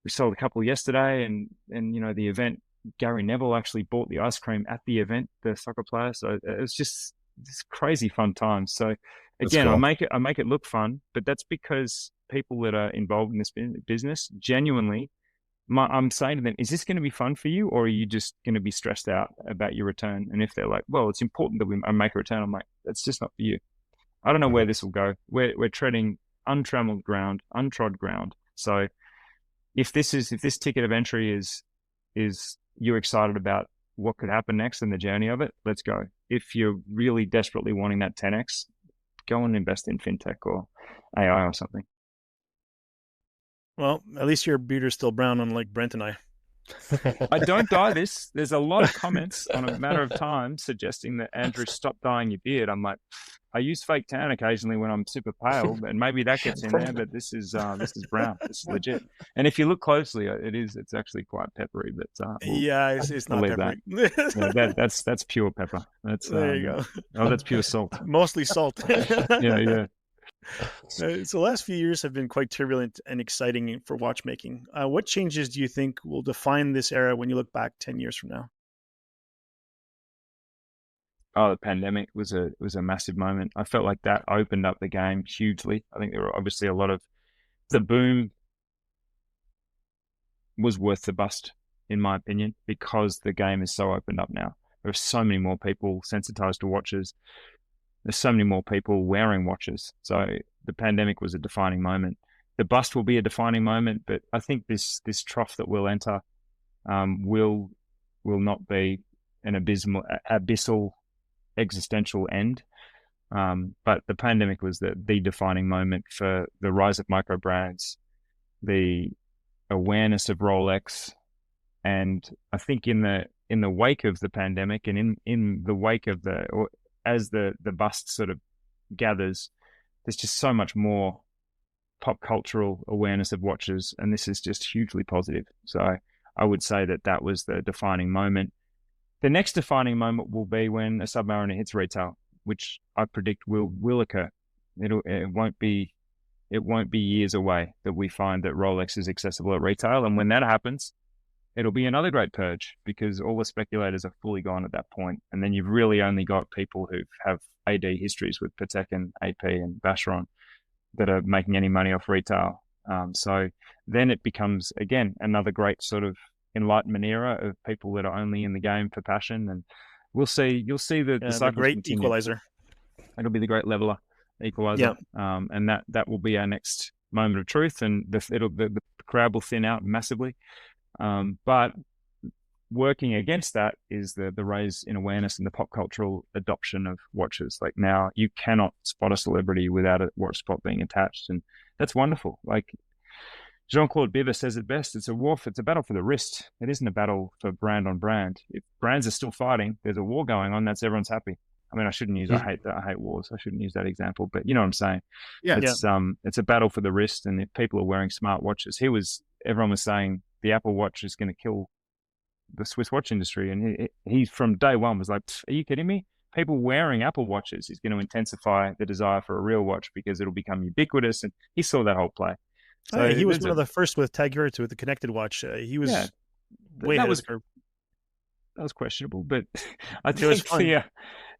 we sold a couple yesterday. And the event, Gary Neville actually bought the ice cream at the event, the soccer player. So it was just this crazy fun time. So again, cool. I make it look fun, but that's because people that are involved in this business genuinely, I'm saying to them, is this going to be fun for you, or are you just going to be stressed out about your return? And if they're like, well, it's important that I make a return, I'm like, that's just not for you. I don't know where this will go. We're treading untrammeled ground, untrod ground. So if this ticket of entry is you're excited about what could happen next and the journey of it, let's go. If you're really desperately wanting that 10x, go and invest in fintech or AI or something. Well, at least your beard is still brown, unlike Brent and I. I don't dye this. There's a lot of comments on A Matter of Time suggesting that Andrew, stop dyeing your beard. I'm like, I use fake tan occasionally when I'm super pale, and maybe that gets in there. But this is brown. This is legit. And if you look closely, it's actually quite peppery. But it's not peppery. That's pure pepper. That's there you go. Oh, that's pure salt. Mostly salt. Yeah. So the last few years have been quite turbulent and exciting for watchmaking. What changes do you think will define this era when you look back 10 years from now? Oh, the pandemic was a massive moment. I felt like that opened up the game hugely. I think there were obviously a lot of the boom was worth the bust, in my opinion, because the game is so opened up now. There are so many more people sensitized to watches. There's so many more people wearing watches. So the pandemic was a defining moment. The bust will be a defining moment, but I think this trough that we'll enter will not be an abyssal existential end. But the pandemic was the defining moment for the rise of microbrands, the awareness of Rolex, and I think in the wake of the pandemic and in the wake of as the bust sort of gathers, there's just so much more pop cultural awareness of watches, and this is just hugely positive. So I would say that was the defining moment. The next defining moment will be when a Submariner hits retail, which I predict will occur. It won't be years away that we find that Rolex is accessible at retail, and when that happens, it'll be another great purge because all the speculators are fully gone at that point. And then you've really only got people who have AD histories with Patek and AP and Vacheron that are making any money off retail. So then it becomes, again, another great sort of Enlightenment era of people that are only in the game for passion. And you'll see the great continue. equalizer. It'll be the great leveler, equalizer. Yeah. And that will be our next moment of truth. And the crowd will thin out massively. But working against that is the rise in awareness and the pop cultural adoption of watches. Like now you cannot spot a celebrity without a watch spot being attached. And that's wonderful. Like Jean-Claude Biver says it best. It's a battle for the wrist. It isn't a battle for brand on brand. If brands are still fighting, there's a war going on. That's everyone's happy. I mean, I shouldn't use, I hate wars. I shouldn't use that example, but you know what I'm saying? Yeah. It's a battle for the wrist. And if people are wearing smart watches, everyone was saying the Apple Watch is going to kill the Swiss watch industry. And he from day one was like, are you kidding me? People wearing Apple Watches is going to intensify the desire for a real watch because it'll become ubiquitous. And he saw that whole play. So he was one of the first with Tag Heuer with the connected watch. He was way ahead of the curve. That was questionable, but I think it was fun.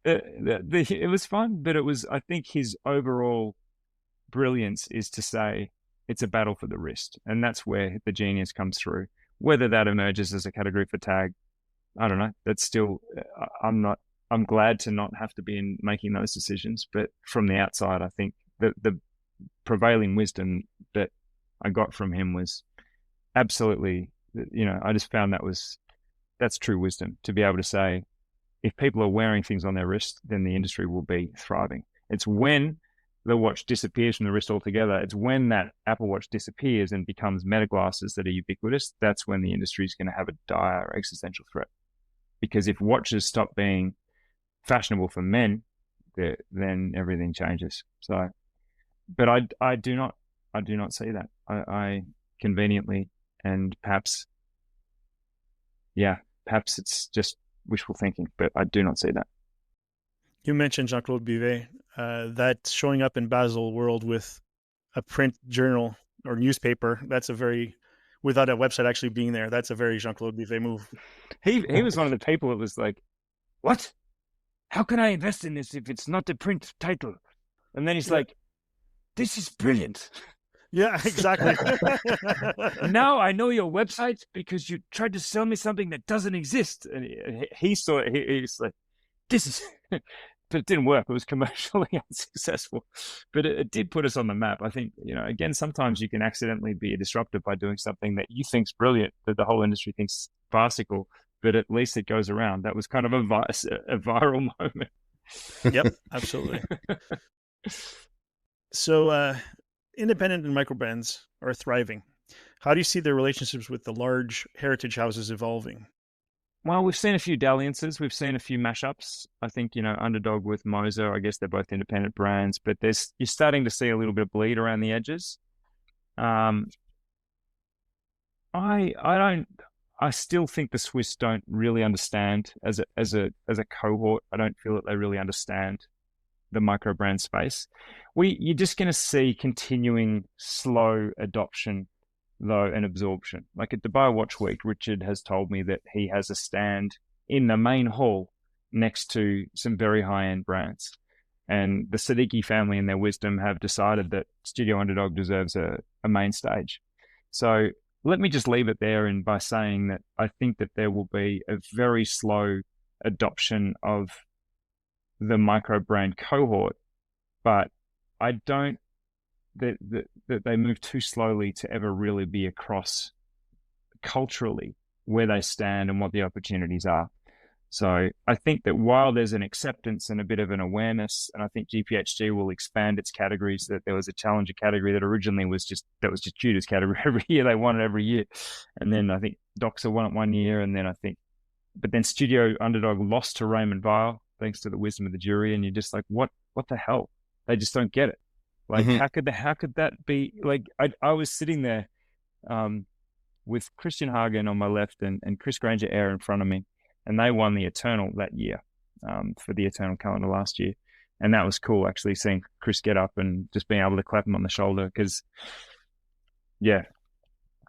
It was fun, but I think his overall brilliance is to say it's a battle for the wrist, and that's where the genius comes through. Whether that emerges as a category for Tag, I don't know. That's still, I'm glad to not have to be making those decisions, but from the outside, I think the prevailing wisdom that I got from him was absolutely, I just found that's true wisdom, to be able to say, if people are wearing things on their wrist, then the industry will be thriving. It's when the watch disappears from the wrist altogether. It's when that Apple Watch disappears and becomes meta glasses that are ubiquitous. That's when the industry is going to have a dire existential threat. Because if watches stop being fashionable for men, then everything changes. So, but I do not see that. I conveniently, and perhaps it's just wishful thinking, but I do not see that. You mentioned Jean-Claude Biver. That's showing up in Baselworld with a print journal or newspaper. That's without a website actually being there. That's a very Jean-Claude Biver move. He was one of the people that was like, what? How can I invest in this if it's not a print title? And then he's like, this is brilliant. Yeah, exactly. Now I know your website because you tried to sell me something that doesn't exist. And he saw it. He's like, this is, but it didn't work. It was commercially unsuccessful, but it did put us on the map. I think, again, sometimes you can accidentally be a disruptor by doing something that you think's brilliant, that the whole industry thinks farcical, but at least it goes around. That was kind of a viral moment. Yep, absolutely. So, independent and microbrands are thriving. How do you see their relationships with the large heritage houses evolving? Well, we've seen a few dalliances. We've seen a few mashups. I think, Underdog with Moser, I guess they're both independent brands, but you're starting to see a little bit of bleed around the edges. I still think the Swiss don't really understand as a cohort. I don't feel that they really understand the microbrand space. You're just going to see continuing slow adoption though and absorption. Like at Dubai Watch Week, Richard has told me that he has a stand in the main hall next to some very high-end brands. And the Siddiqui family in their wisdom have decided that Studio Underdog deserves a main stage. So let me just leave it there and by saying that I think that there will be a very slow adoption of the micro brand cohort, but I don't that they move too slowly to ever really be across culturally where they stand and what the opportunities are. So I think that while there's an acceptance and a bit of an awareness, and I think GPHG will expand its categories, that there was a challenger category that originally was just Tudor's category every year. They won it every year. And then I think Doxa won it 1 year. And then but then Studio Underdog lost to Raymond Weil, thanks to the wisdom of the jury. And you're just like, what the hell? They just don't get it. Like, how could that be? Like, I was sitting there with Christian Hagen on my left and Chris Granger Air in front of me, and they won the Eternal that year for the Eternal calendar last year. And that was cool, actually, seeing Chris get up and just being able to clap him on the shoulder because, yeah,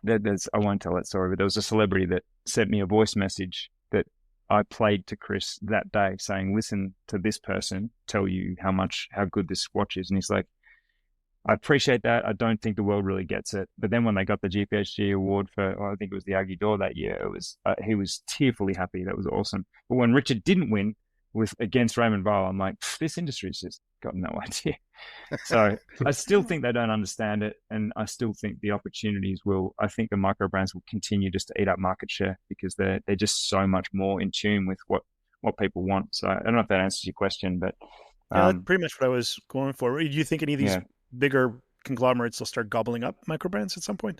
I won't tell that story, but there was a celebrity that sent me a voice message that I played to Chris that day saying, listen to this person tell you how good this watch is. And he's like, I appreciate that. I don't think the world really gets it. But then when they got the GPHG award for, I think it was the Aggie D'Or that year, it was he was tearfully happy. That was awesome. But when Richard didn't win against Raymond Weil, I'm like, this industry's just got no idea. So I still think they don't understand it, and I still think the opportunities I think the micro brands will continue just to eat up market share because they're just so much more in tune with what people want. So I don't know if that answers your question, but yeah, that's pretty much what I was going for. Do you think any of these bigger conglomerates will start gobbling up microbrands at some point?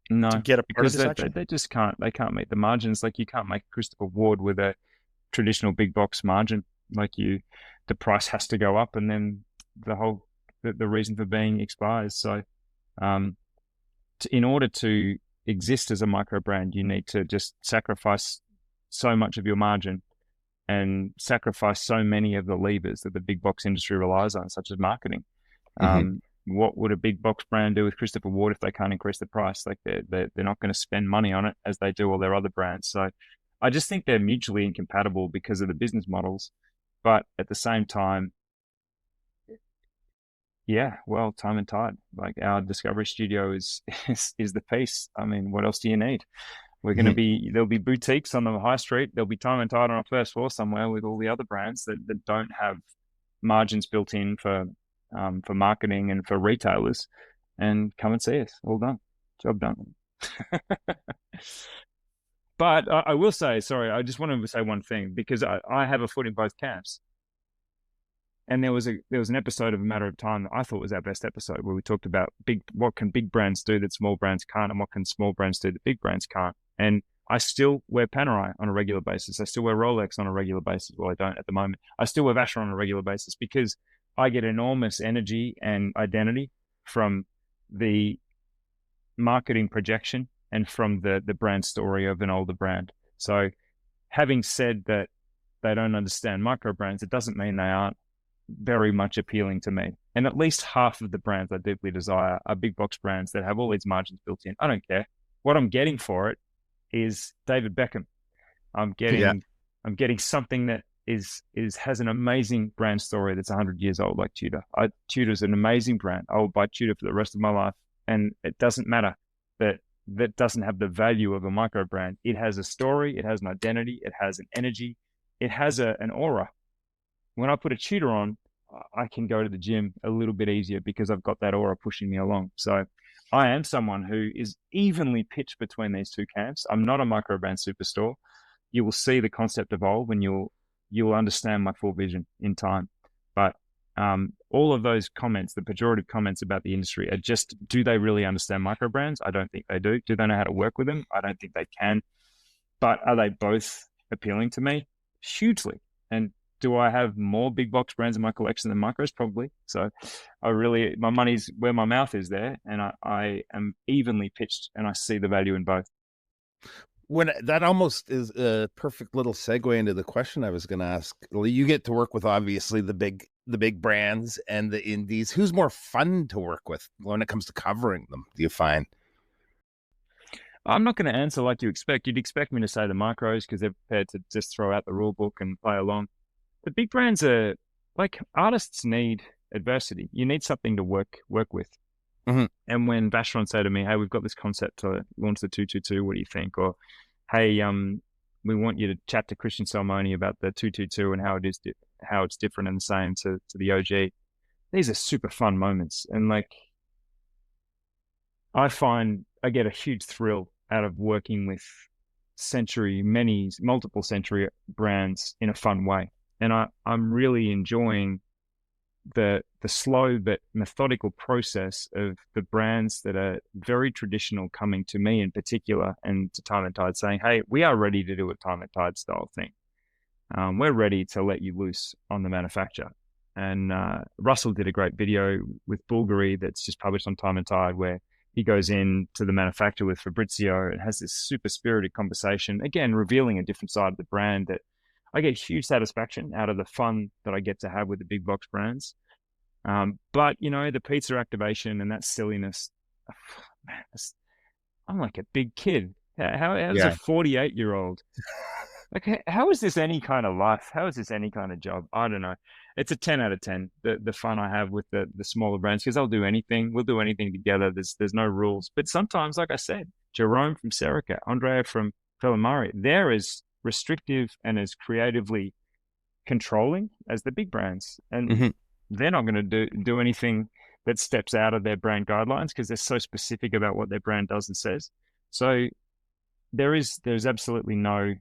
No, to get a part of this action? They just can't. They can't meet the margins. Like you can't make Christopher Ward with a traditional big box margin. Like the price has to go up, and then the reason for being expires. So, in order to exist as a micro brand, you need to just sacrifice so much of your margin and sacrifice so many of the levers that the big box industry relies on, such as marketing. What would a big box brand do with Christopher Ward if they can't increase the price? Like they're not going to spend money on it as they do all their other brands. So I just think they're mutually incompatible because of the business models. But at the same time, yeah, well, Time+Tide, like our Discovery Studio is the piece. I mean, what else do you need? We're going to there'll be boutiques on the high street. There'll be Time+Tide on a first floor somewhere with all the other brands that don't have margins built in for marketing and for retailers, and come and see us. All done. Job done. But I will say, sorry, I just wanted to say one thing because I have a foot in both camps. And there was an episode of A Matter of Time that I thought was our best episode where we talked about what can big brands do that small brands can't, and what can small brands do that big brands can't. And I still wear Panerai on a regular basis. I still wear Rolex on a regular basis. Well, I don't at the moment. I still wear Vacheron on a regular basis because I get enormous energy and identity from the marketing projection and from the brand story of an older brand. So having said that they don't understand micro brands, it doesn't mean they aren't very much appealing to me. And at least half of the brands I deeply desire are big box brands that have all these margins built in. I don't care. What I'm getting for it is David Beckham. I'm getting something that has an amazing brand story that's 100 years old, like Tudor. Tudor's an amazing brand. I will buy Tudor for the rest of my life. And it doesn't matter that doesn't have the value of a micro brand. It has a story, it has an identity, it has an energy, it has an aura. When I put a Tudor on, I can go to the gym a little bit easier because I've got that aura pushing me along. So I am someone who is evenly pitched between these two camps. I'm not a micro brand superstore. You will see the concept evolve and you'll understand my full vision in time. But all of those comments, the pejorative comments about the industry, are just, do they really understand microbrands? I don't think they do. Do they know how to work with them? I don't think they can. But are they both appealing to me? Hugely. And do I have more big box brands in my collection than micros? Probably. So my money's where my mouth is there, and I am evenly pitched, and I see the value in both. When that almost is a perfect little segue into the question I was going to ask. You get to work with obviously the big brands and the indies. Who's more fun to work with when it comes to covering them, do you find? I'm not going to answer like you expect. You'd expect me to say the micros because they're prepared to just throw out the rule book and play along. The big brands are like, artists need adversity. You need something to work with. Mm-hmm. And when Vacheron said to me, "Hey, we've got this concept to launch the 222, what do you think?" Or, "Hey, we want you to chat to Christian Salmoni about the 222 and how it's different and the same to the OG." These are super fun moments, and like, I find I get a huge thrill out of working with multiple century brands in a fun way, and I'm really enjoying the slow but methodical process of the brands that are very traditional coming to me in particular and to Time+Tide saying, "Hey, we are ready to do a Time+Tide style thing. We're ready to let you loose on the manufacturer." And Russell did a great video with Bulgari that's just published on Time+Tide where he goes in to the manufacturer with Fabrizio and has this super spirited conversation, again, revealing a different side of the brand that I get huge satisfaction out of the fun that I get to have with the big box brands. But, the pizza activation and that silliness, man, I'm like a big kid. How is a 48-year-old? Like, how is this any kind of life? How is this any kind of job? I don't know. It's a 10 out of 10, the fun I have with the smaller brands, because I'll do anything. We'll do anything together. There's no rules. But sometimes, like I said, Jerome from Serica, Andrea from Fellamari, they're as restrictive and as creatively controlling as the big brands. And they're not going to do anything that steps out of their brand guidelines because they're so specific about what their brand does and says. So there's absolutely no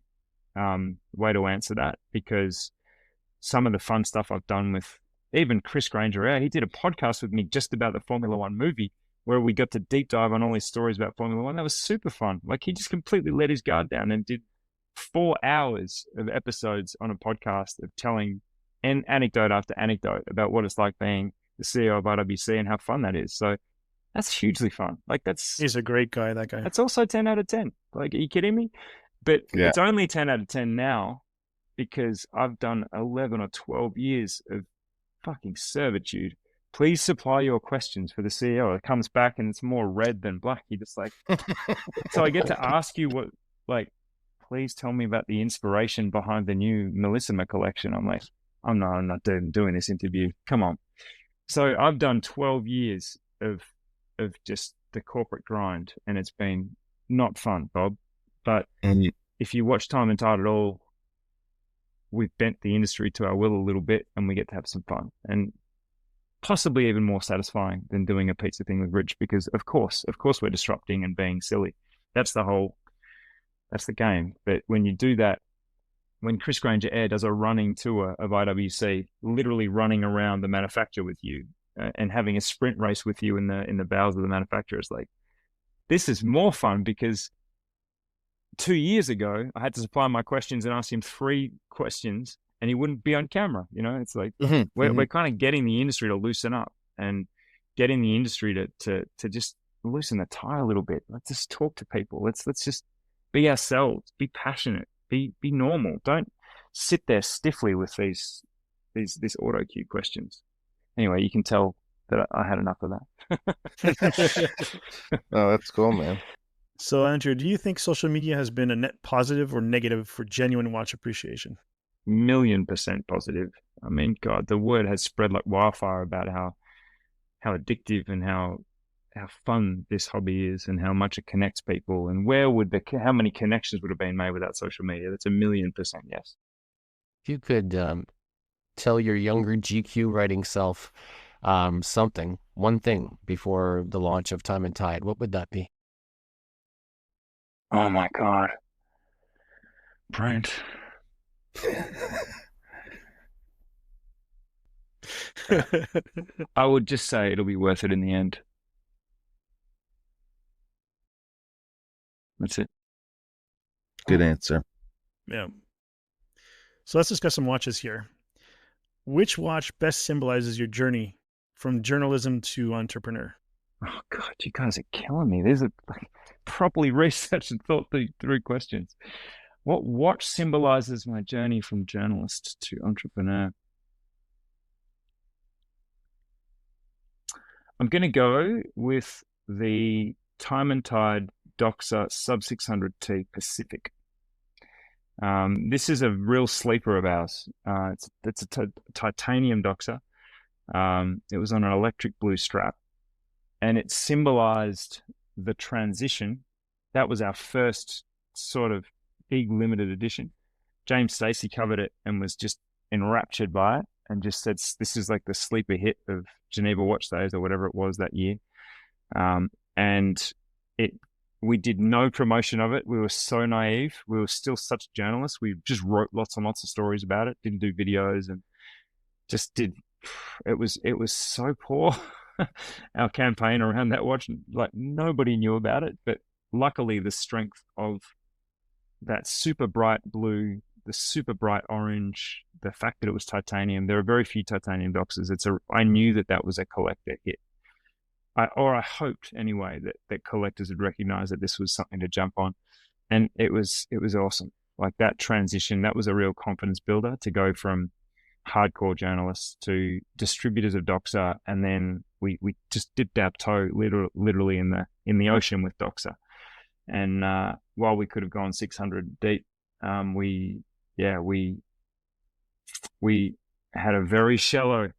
way to answer that, because some of the fun stuff I've done with even Chris Granger, he did a podcast with me just about the Formula One movie where we got to deep dive on all these stories about Formula One. That was super fun. Like, he just completely let his guard down and did 4 hours of episodes on a podcast of telling anecdote after anecdote about what it's like being the CEO of IWC and how fun that is. So that's hugely fun. Like, he's a great guy, that guy. That's also 10 out of 10. Like, are you kidding me? But it's only 10 out of 10 now because I've done 11 or 12 years of fucking servitude. Please supply your questions for the CEO. It comes back and it's more red than black. You're just like, so I get to ask you please tell me about the inspiration behind the new Millissima collection. I'm like, I'm not doing this interview. Come on. So I've done 12 years of just the corporate grind, and it's been not fun, Bob. But if you watch Time+Tide at all, we've bent the industry to our will a little bit, and we get to have some fun, and possibly even more satisfying than doing a pizza thing with Rich, because of course we're disrupting and being silly. That's the game. But when you do that, when Chris Granger Air does a running tour of IWC, literally running around the manufacturer with you and having a sprint race with you in the bowels of the manufacturer, it's like, this is more fun because 2 years ago, I had to supply my questions and ask him 3 questions and he wouldn't be on camera. It's like, we're kind of getting the industry to loosen up and getting the industry to just loosen the tie a little bit. Let's just talk to people. Let's just be ourselves, be passionate, be normal. Don't sit there stiffly with these auto cue questions. Anyway, you can tell that I had enough of that. Oh, that's cool, man. So, Andrew, do you think social media has been a net positive or negative for genuine watch appreciation? 1,000,000% positive. I mean, God, the word has spread like wildfire about how addictive and how fun this hobby is and how much it connects people, and how many connections would have been made without social media. That's 1,000,000% yes. If you could tell your younger GQ writing self one thing before the launch of Time+Tide, what would that be? Oh my God, Brent. Yeah. I would just say it'll be worth it in the end. That's it. Good answer. Yeah. So let's discuss some watches here. Which watch best symbolizes your journey from journalism to entrepreneur? Oh God, you guys are killing me. These are like properly researched and thought through questions. What watch symbolizes my journey from journalist to entrepreneur? I'm going to go with the Time+Tide Doxa Sub 600T Pacific. This is a real sleeper of ours. It's a titanium Doxa. It was on an electric blue strap, and it symbolized the transition. That was our first sort of big limited edition. James Stacey covered it and was just enraptured by it, and just said this is like the sleeper hit of Geneva Watch Days or whatever it was that year. And we did no promotion of it. We were so naive. We were still such journalists. We just wrote lots and lots of stories about it, didn't do videos, and just did. It was so poor, our campaign around that watch. Like nobody knew about it, but luckily the strength of that super bright blue, the super bright orange, the fact that it was titanium. There are very few titanium Doxas. I knew that was a collector hit. I hoped anyway that collectors would recognize that this was something to jump on, and it was awesome. Like that transition, that was a real confidence builder to go from hardcore journalists to distributors of Doxa, and then we just dipped our toe literally in the ocean with Doxa. And while we could have gone 600 deep, we had a very shallow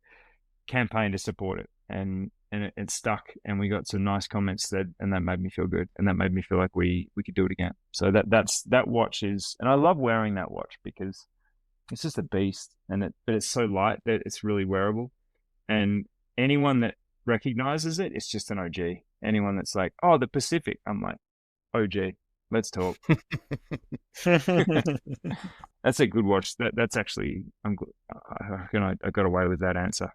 campaign to support it, and it stuck, and we got some nice comments and that made me feel good, and that made me feel like we could do it again. So that watch is, and I love wearing that watch because it's just a beast, but it's so light that it's really wearable, and anyone that recognizes it, it's just an OG. Anyone that's like, oh, the Pacific, I'm like, OG, let's talk. That's a good watch. That's actually, I got away with that answer.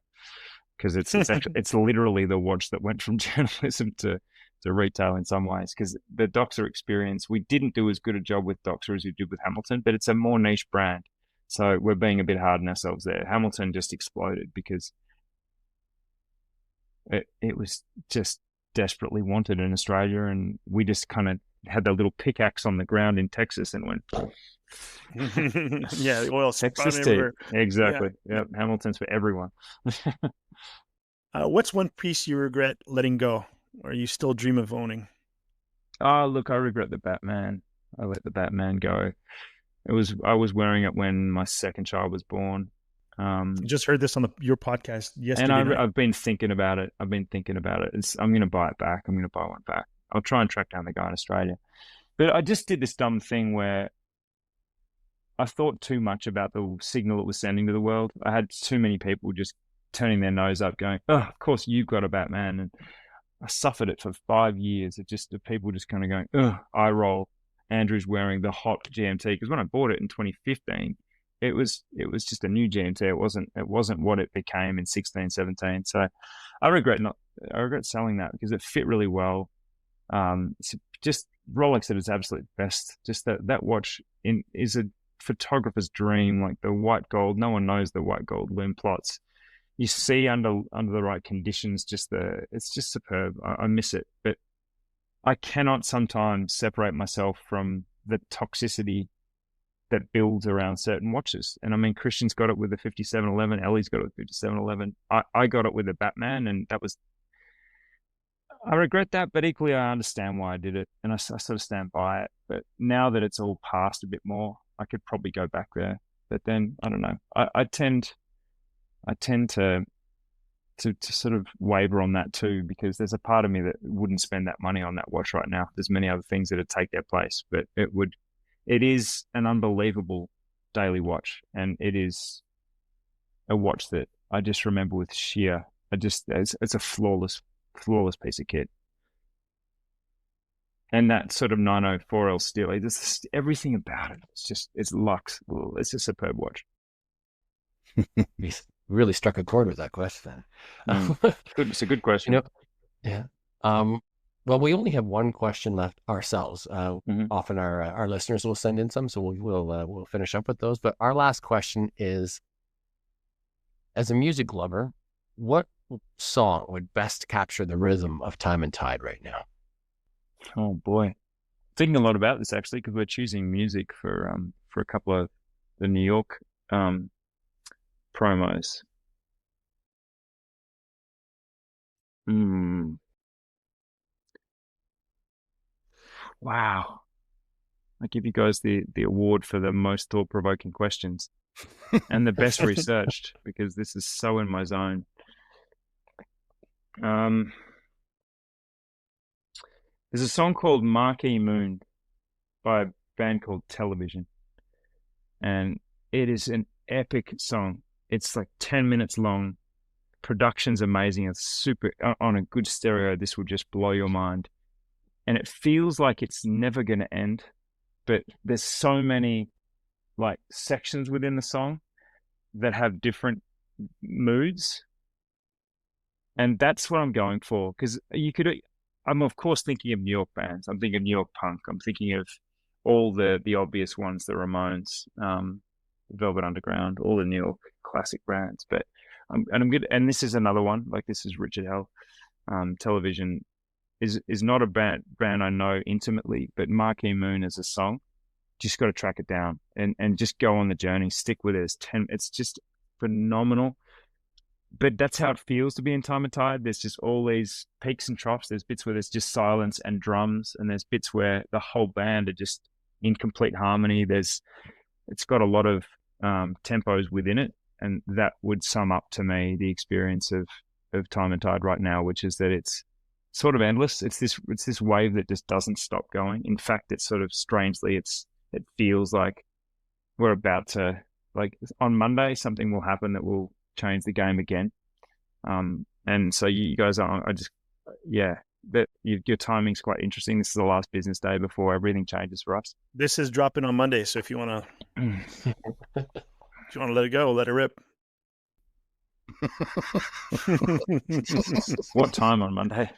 Because it's literally the watch that went from journalism to retail in some ways. Because the Doxa experience, we didn't do as good a job with Doxa as we did with Hamilton, but it's a more niche brand. So we're being a bit hard on ourselves there. Hamilton just exploded because it was just desperately wanted in Australia, and we just kind of had that little pickaxe on the ground in Texas and went. Yeah, the oil Texas tea. Exactly. Yeah. Yep. Hamilton's for everyone. What's one piece you regret letting go, or you still dream of owning? Oh, look, I regret the Batman. I let the Batman go. I was wearing it when my second child was born. Just heard this on your podcast yesterday. And I've been thinking about it. I'm going to buy it back. I'm going to buy one back. I'll try and track down the guy in Australia. But I just did this dumb thing where I thought too much about the signal it was sending to the world. I had too many people just turning their nose up going, oh, of course you've got a Batman. And I suffered it for 5 years. It just, the people just kind of going, ugh, eye roll. Andrew's wearing the hot GMT. Because when I bought it in 2015, it was just a new GMT. It wasn't what it became in 16, 17. So I regret selling that because it fit really well. It's just Rolex at its absolute best. Just that watch is a photographer's dream, like the white gold. No one knows the white gold lume plots. You see under the right conditions, it's just superb. I miss it, but I cannot sometimes separate myself from the toxicity that builds around certain watches. And I mean, Christian's got it with the 5711, Ellie's got it with 5711. I got it with the Batman, and I regret that, but equally I understand why I did it, and I sort of stand by it. But now that it's all passed a bit more, I could probably go back there. But then I don't know. I tend to sort of waver on that too, because there's a part of me that wouldn't spend that money on that watch right now. There's many other things that would take their place, but it is an unbelievable daily watch, and it is a watch that I just remember with it's a flawless piece of kit. And that sort of 904L steel, just everything about it. It's luxe. It's a superb watch. really struck a chord with that question. Good. It's a good question. You know, yeah. Well, we only have one question left ourselves. Often our listeners will send in some, so we'll finish up with those. But our last question is, as a music lover, what song would best capture the rhythm of Time and Tide right now? Oh boy, thinking a lot about this actually, because we're choosing music for a couple of the New York promos. Wow. I give you guys the award for the most thought-provoking questions and the best researched, because this is so in my zone. There's a song called Marquee Moon by a band called Television, and it is an epic song. It's like 10 minutes long. Production's amazing. It's super on a good stereo. This will just blow your mind. And it feels like it's never going to end, but there's so many like sections within the song that have different moods. And that's what I'm going for. Because I'm of course thinking of New York bands. I'm thinking of New York punk. I'm thinking of all the obvious ones, the Ramones, Velvet Underground, all the New York classic bands. But I'm good. And this is another one. Like, this is Richard Hell. Television is not a band I know intimately, but Marquee Moon is a song. Just got to track it down and just go on the journey. Stick with it. It's just phenomenal. But that's how it feels to be in Time and Tide. There's just all these peaks and troughs. There's bits where there's just silence and drums, and there's bits where the whole band are just in complete harmony. It's got a lot of tempos within it, and that would sum up to me the experience of Time and Tide right now, which is that it's sort of endless. It's this wave that just doesn't stop going. In fact, it's sort of strangely, it feels like we're about to, like, on Monday something will happen that will change the game again. And so you guys your timing's quite interesting. This is the last business day before everything changes for us. This is dropping on Monday, so if you want to let it go, let it rip. What time on Monday?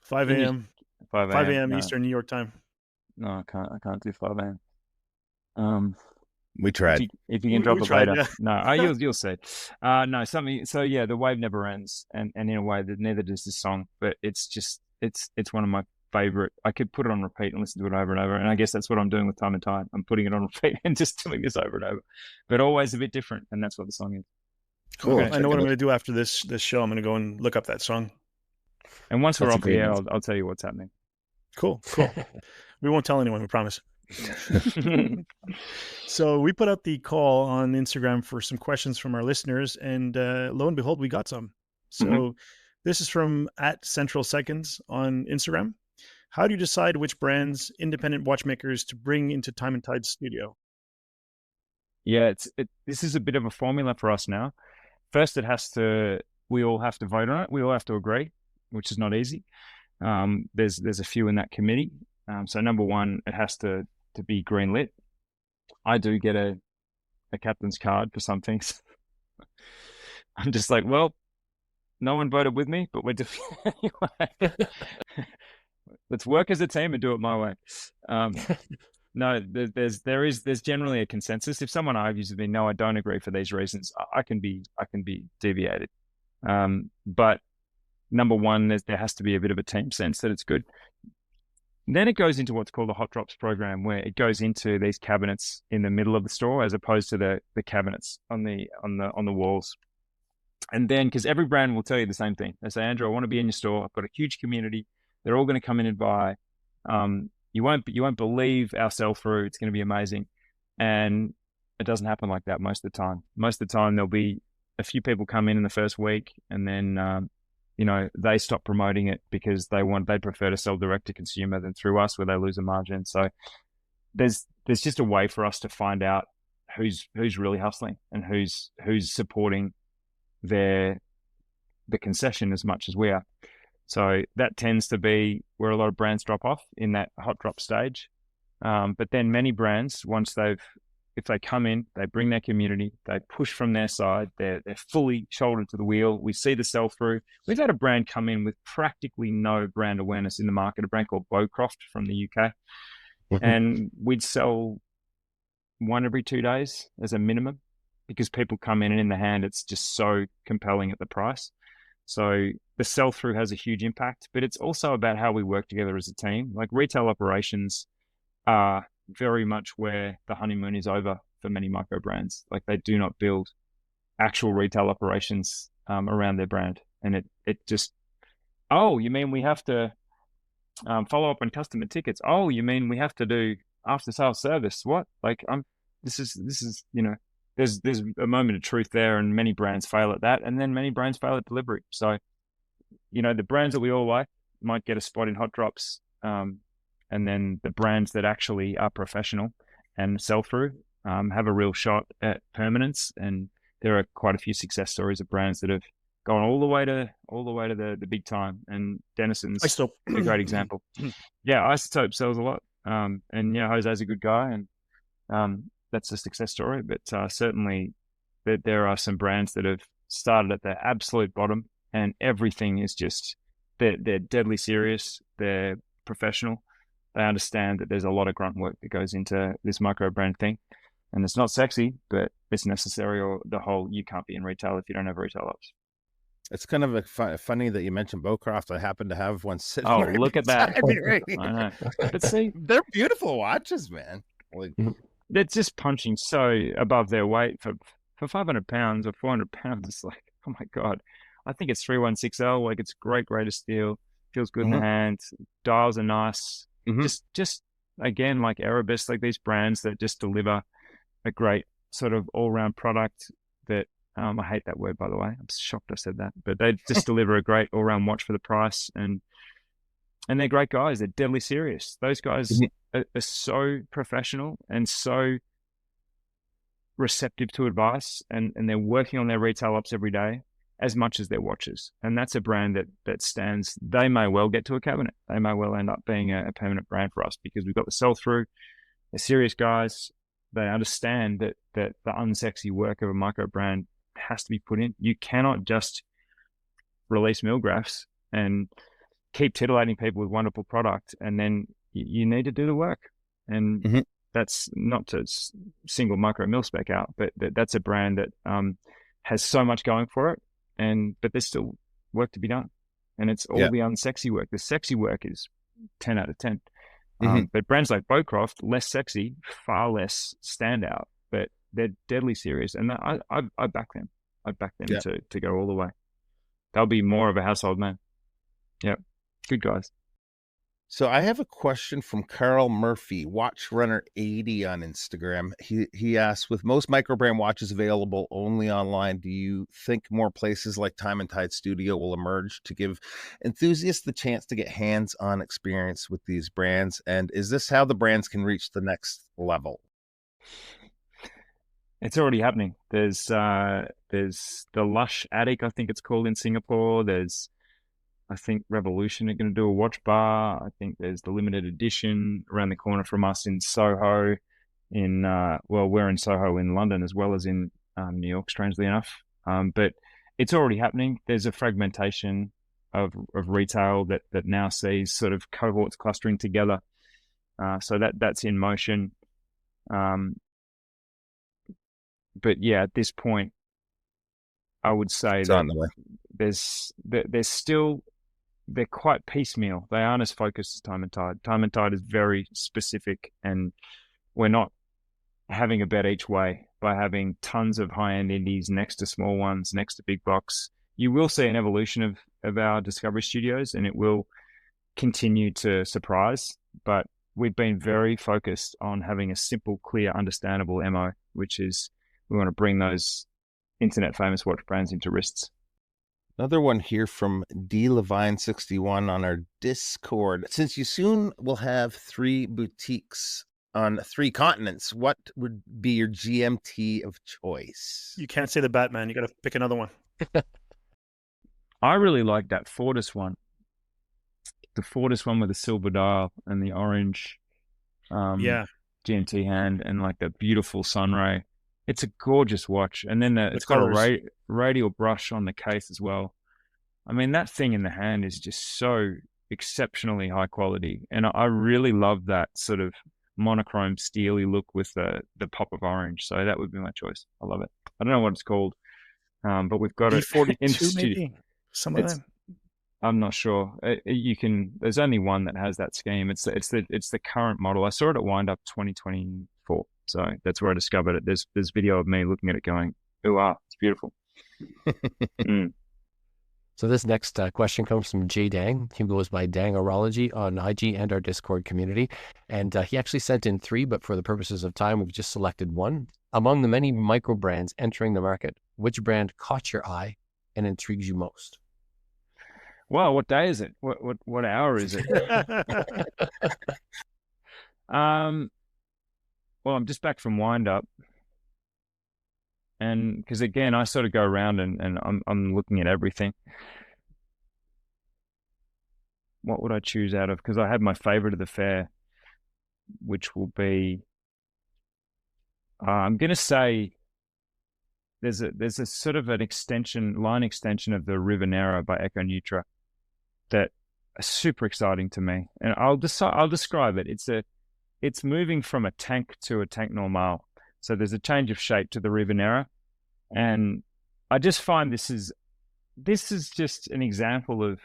5 a.m. 5 a.m. No. Eastern New York time. No, I can't do 5 a.m. We tried. If you can drop it later. Yeah. No, you'll see. No, something. So yeah, the wave never ends, and in a way that neither does this song. But it's one of my favorite. I could put it on repeat and listen to it over and over. And I guess that's what I'm doing with Time and Tide. I'm putting it on repeat and just doing this over and over, but always a bit different. And that's what the song is. Cool. I know what I'm going to do after this show. I'm going to go and look up that song. And once we're off the air, I'll tell you what's happening. Cool. We won't tell anyone, we promise. So we put out the call on Instagram for some questions from our listeners, and lo and behold, we got some. So this is from @CentralSeconds on Instagram. How do you decide which brands, independent watchmakers, to bring into Time and Tide studio? Yeah, this is a bit of a formula for us now. First, we all have to vote on it. We all have to agree, which is not easy. There's a few in that committee. So number one, it has to be green lit. I do get a captain's card for some things. I'm just like, well, no one voted with me, but we're doing it anyway. Let's work as a team and do it my way. No, there's generally a consensus. If someone argues with me, no, I don't agree for these reasons, I can be deviated. But number one, there has to be a bit of a team sense that it's good. Then it goes into what's called a hot drops program, where it goes into these cabinets in the middle of the store as opposed to the cabinets on the walls. And then, because every brand will tell you the same thing, they say, Andrew, I want to be in your store. I've got a huge community. They're all going to come in and buy. You won't believe our sell through. It's going to be amazing. And it doesn't happen like that most of the time. Most of the time, there'll be a few people come in the first week, and then they stop promoting it because they prefer to sell direct to consumer than through us, where they lose a margin. So there's just a way for us to find out who's really hustling and who's supporting the concession as much as we are. So that tends to be where a lot of brands drop off in that hot drop stage. But then many brands, once they've if they come in, they bring their community, they push from their side, they're fully shoulder to the wheel. We see the sell through. We've had a brand come in with practically no brand awareness in the market, a brand called Bowcroft from the UK. And we'd sell one every 2 days as a minimum, because people come in and in the hand, it's just so compelling at the price. So the sell through has a huge impact, but it's also about how we work together as a team. Like, retail operations are very much where the honeymoon is over for many micro brands. Like, they do not build actual retail operations around their brand. And it just, oh, you mean we have to follow up on customer tickets? Oh, you mean we have to do after sales service? What? Like, this is, you know, there's a moment of truth there, and many brands fail at that, and then many brands fail at delivery. So, you know, the brands that we all like might get a spot in Hot Drops, and then the brands that actually are professional and sell through have a real shot at permanence. And there are quite a few success stories of brands that have gone all the way to the big time. And Denison's a great example. Yeah, Isotope sells a lot, and yeah, Jose's a good guy, and that's a success story. But certainly there are some brands that have started at the absolute bottom, and everything is just, they're deadly serious, they're professional, they understand that there's a lot of grunt work that goes into this micro brand thing, and it's not sexy, but it's necessary, or the whole, you can't be in retail if you don't have retail ops. It's kind of funny that you mentioned Bowcroft. I happen to have one sitting. Oh, look at that! Right. I know, but see, they're beautiful watches, man. Like, they're just punching so above their weight for 500 pounds or 400 pounds. It's like, oh my God. I think it's 316L. Like, it's great of steel. Feels good in the hand. Dials are nice. Just again, like Erebus, like these brands that just deliver a great sort of all-round product that, I hate that word, by the way. I'm shocked I said that. But they just deliver a great all-round watch for the price. And they're great guys. They're deadly serious. Those guys are so professional and so receptive to advice, and they're working on their retail ops every day as much as their watches. And that's a brand that stands. They may well get to a cabinet. They may well end up being a permanent brand for us, because we've got the sell-through. They're serious guys. They understand that the unsexy work of a micro brand has to be put in. You cannot just release mill graphs and keep titillating people with wonderful product, and then you need to do the work. And that's not to single micro mil spec out, but that's a brand that has so much going for it, but there's still work to be done, and it's all the unsexy work. The sexy work is 10 out of 10. But brands like Bowcroft, less sexy, far less standout, but they're deadly serious, and I back them. I back them to go all the way. They'll be more of a household name. Yep, good guys. So I have a question from Carl Murphy, WatchRunner80 on Instagram. He asks, with most microbrand watches available only online, do you think more places like Time+Tide Studio will emerge to give enthusiasts the chance to get hands-on experience with these brands? And is this how the brands can reach the next level? It's already happening. There's the Lush Attic, I think it's called, in Singapore. There's, I think, Revolution are going to do a watch bar. I think there's the limited edition around the corner from us in Soho. We're in Soho in London as well as in New York, strangely enough. But it's already happening. There's a fragmentation of retail that now sees sort of cohorts clustering together. So that's in motion. But yeah, at this point, I would say it's that on the way. there's still, they're quite piecemeal. They aren't as focused as Time+Tide. Time+Tide is very specific, and we're not having a bet each way by having tons of high-end indies next to small ones, next to big box. You will see an evolution of our discovery studios, and it will continue to surprise, but we've been very focused on having a simple, clear, understandable MO, which is we want to bring those internet famous watch brands into wrists. Another one here from DLevine61 on our Discord. Since you soon will have 3 boutiques on 3 continents, what would be your GMT of choice? You can't say the Batman. You got to pick another one. I really like that Fortis one. The Fortis one with the silver dial and the orange. GMT hand and like a beautiful sunray. It's a gorgeous watch. And then it's got a radial brush on the case as well. I mean, that thing in the hand is just so exceptionally high quality. And I really love that sort of monochrome steely look with the pop of orange. So that would be my choice. I love it. I don't know what it's called, but we've got it in the studio. Some of them. I'm not sure. There's only one that has that scheme. It's the current model. I saw it at Wind Up 2024. So that's where I discovered it. There's video of me looking at it going, ooh, wow, it's beautiful. So this next question comes from Jay Dang. He goes by Dangorology on IG and our Discord community. And he actually sent in 3, but for the purposes of time, we've just selected 1. Among the many micro brands entering the market, which brand caught your eye and intrigues you most? Wow, what day is it? What hour is it? Well, I'm just back from Wind Up. And because again, I sort of go around and I'm looking at everything. What would I choose out of? Because I had my favorite of the fair, which will be, I'm going to say there's a sort of an line extension of the Rivanera by Eco Nutra that are super exciting to me. And I'll describe it. It's moving from a tank to a tank normal. So there's a change of shape to the Rivanera. And I just find this is just an example of,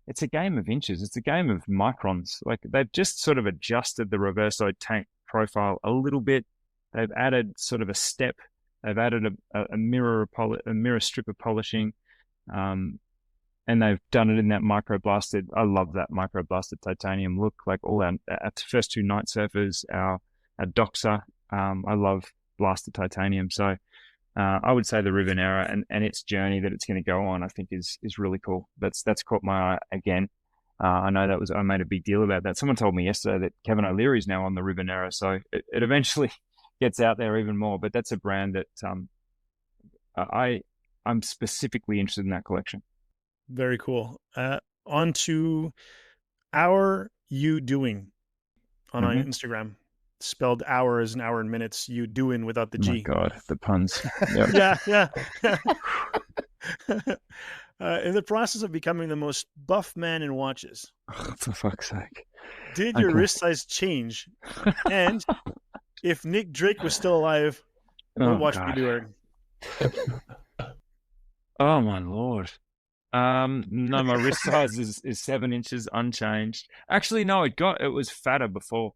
it's a game of inches. It's a game of microns. Like they've just sort of adjusted the reverso tank profile a little bit. They've added sort of a step. They've added a mirror strip of polishing. And they've done it in that microblasted. I love that microblasted titanium look. Like all our first 2 Night Surfers, our Doxa. I love blasted titanium. So I would say the Rivanera and its journey that it's going to go on, I think is really cool. That's caught my eye again. I know I made a big deal about that. Someone told me yesterday that Kevin O'Leary is now on the Rivanera. So it eventually gets out there even more. But that's a brand that I'm specifically interested in that collection. Very cool. On to Our You Doing on Instagram. Spelled hour as an hour and minutes. You doing without the G. Oh my God, the puns. Yep. Yeah. In the process of becoming the most buff man in watches. Oh, for fuck's sake. Did your wrist size change? And if Nick Drake was still alive, what watch would you be wearing? Oh my Lord. No, my wrist size is 7 inches unchanged. Actually, no, it was fatter before.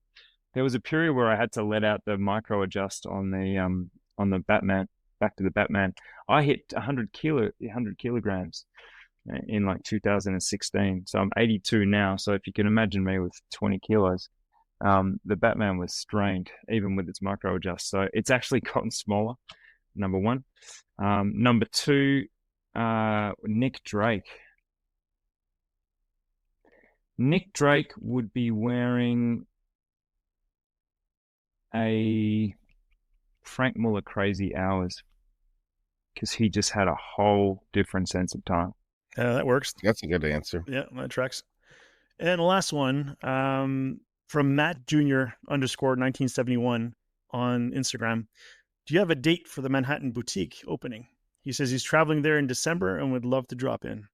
There was a period where I had to let out the micro adjust on the Batman, back to the Batman. I hit 100 kilograms in like 2016. So I'm 82 now. So if you can imagine me with 20 kilos, the Batman was strained even with its micro adjust. So it's actually gotten smaller. Number 1. Number 2, Nick Drake. Nick Drake would be wearing a Frank Muller Crazy Hours because he just had a whole different sense of time. That works. That's a good answer. Yeah, that tracks. And the last one from Matt Jr. _1971 on Instagram. Do you have a date for the Manhattan boutique opening? He says he's traveling there in December and would love to drop in.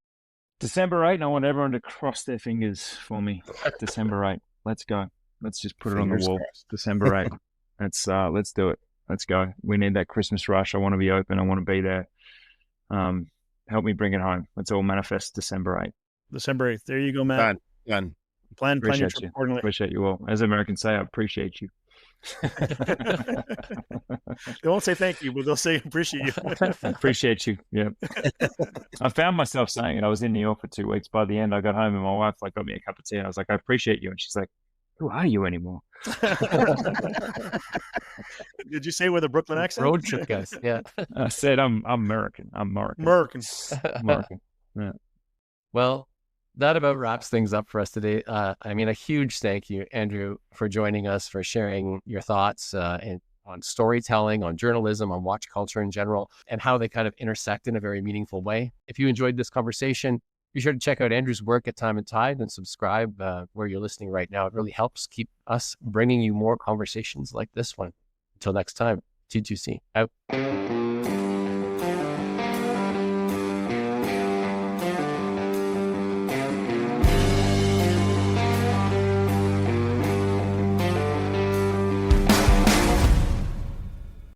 December 8, and I want everyone to cross their fingers for me. December 8. Let's go. Let's just put it on the wall. Crossed. December 8. Let's do it. Let's go. We need that Christmas rush. I want to be open. I want to be there. Help me bring it home. Let's all manifest December 8. December 8th. There you go, Matt. Done. Plan your trip accordingly. Appreciate you all. As Americans say, I appreciate you. They won't say thank you, but they'll say appreciate you. Appreciate you. Yeah. I found myself saying it. I was in New York for 2 weeks. By the end, I got home and my wife got me a cup of tea. And I was like, I appreciate you. And she's like, who are you anymore? Did you say with a Brooklyn accent? Road trip, guys. Yeah. I said I'm American. American. Yeah. Well, that about wraps things up for us today. I mean, a huge thank you, Andrew, for joining us, for sharing your thoughts on storytelling, on journalism, on watch culture in general, and how they kind of intersect in a very meaningful way. If you enjoyed this conversation, Be sure to check out Andrew's work at Time+Tide and subscribe where you're listening right now. It really helps keep us bringing you more conversations like this one. Until next time, T2C out.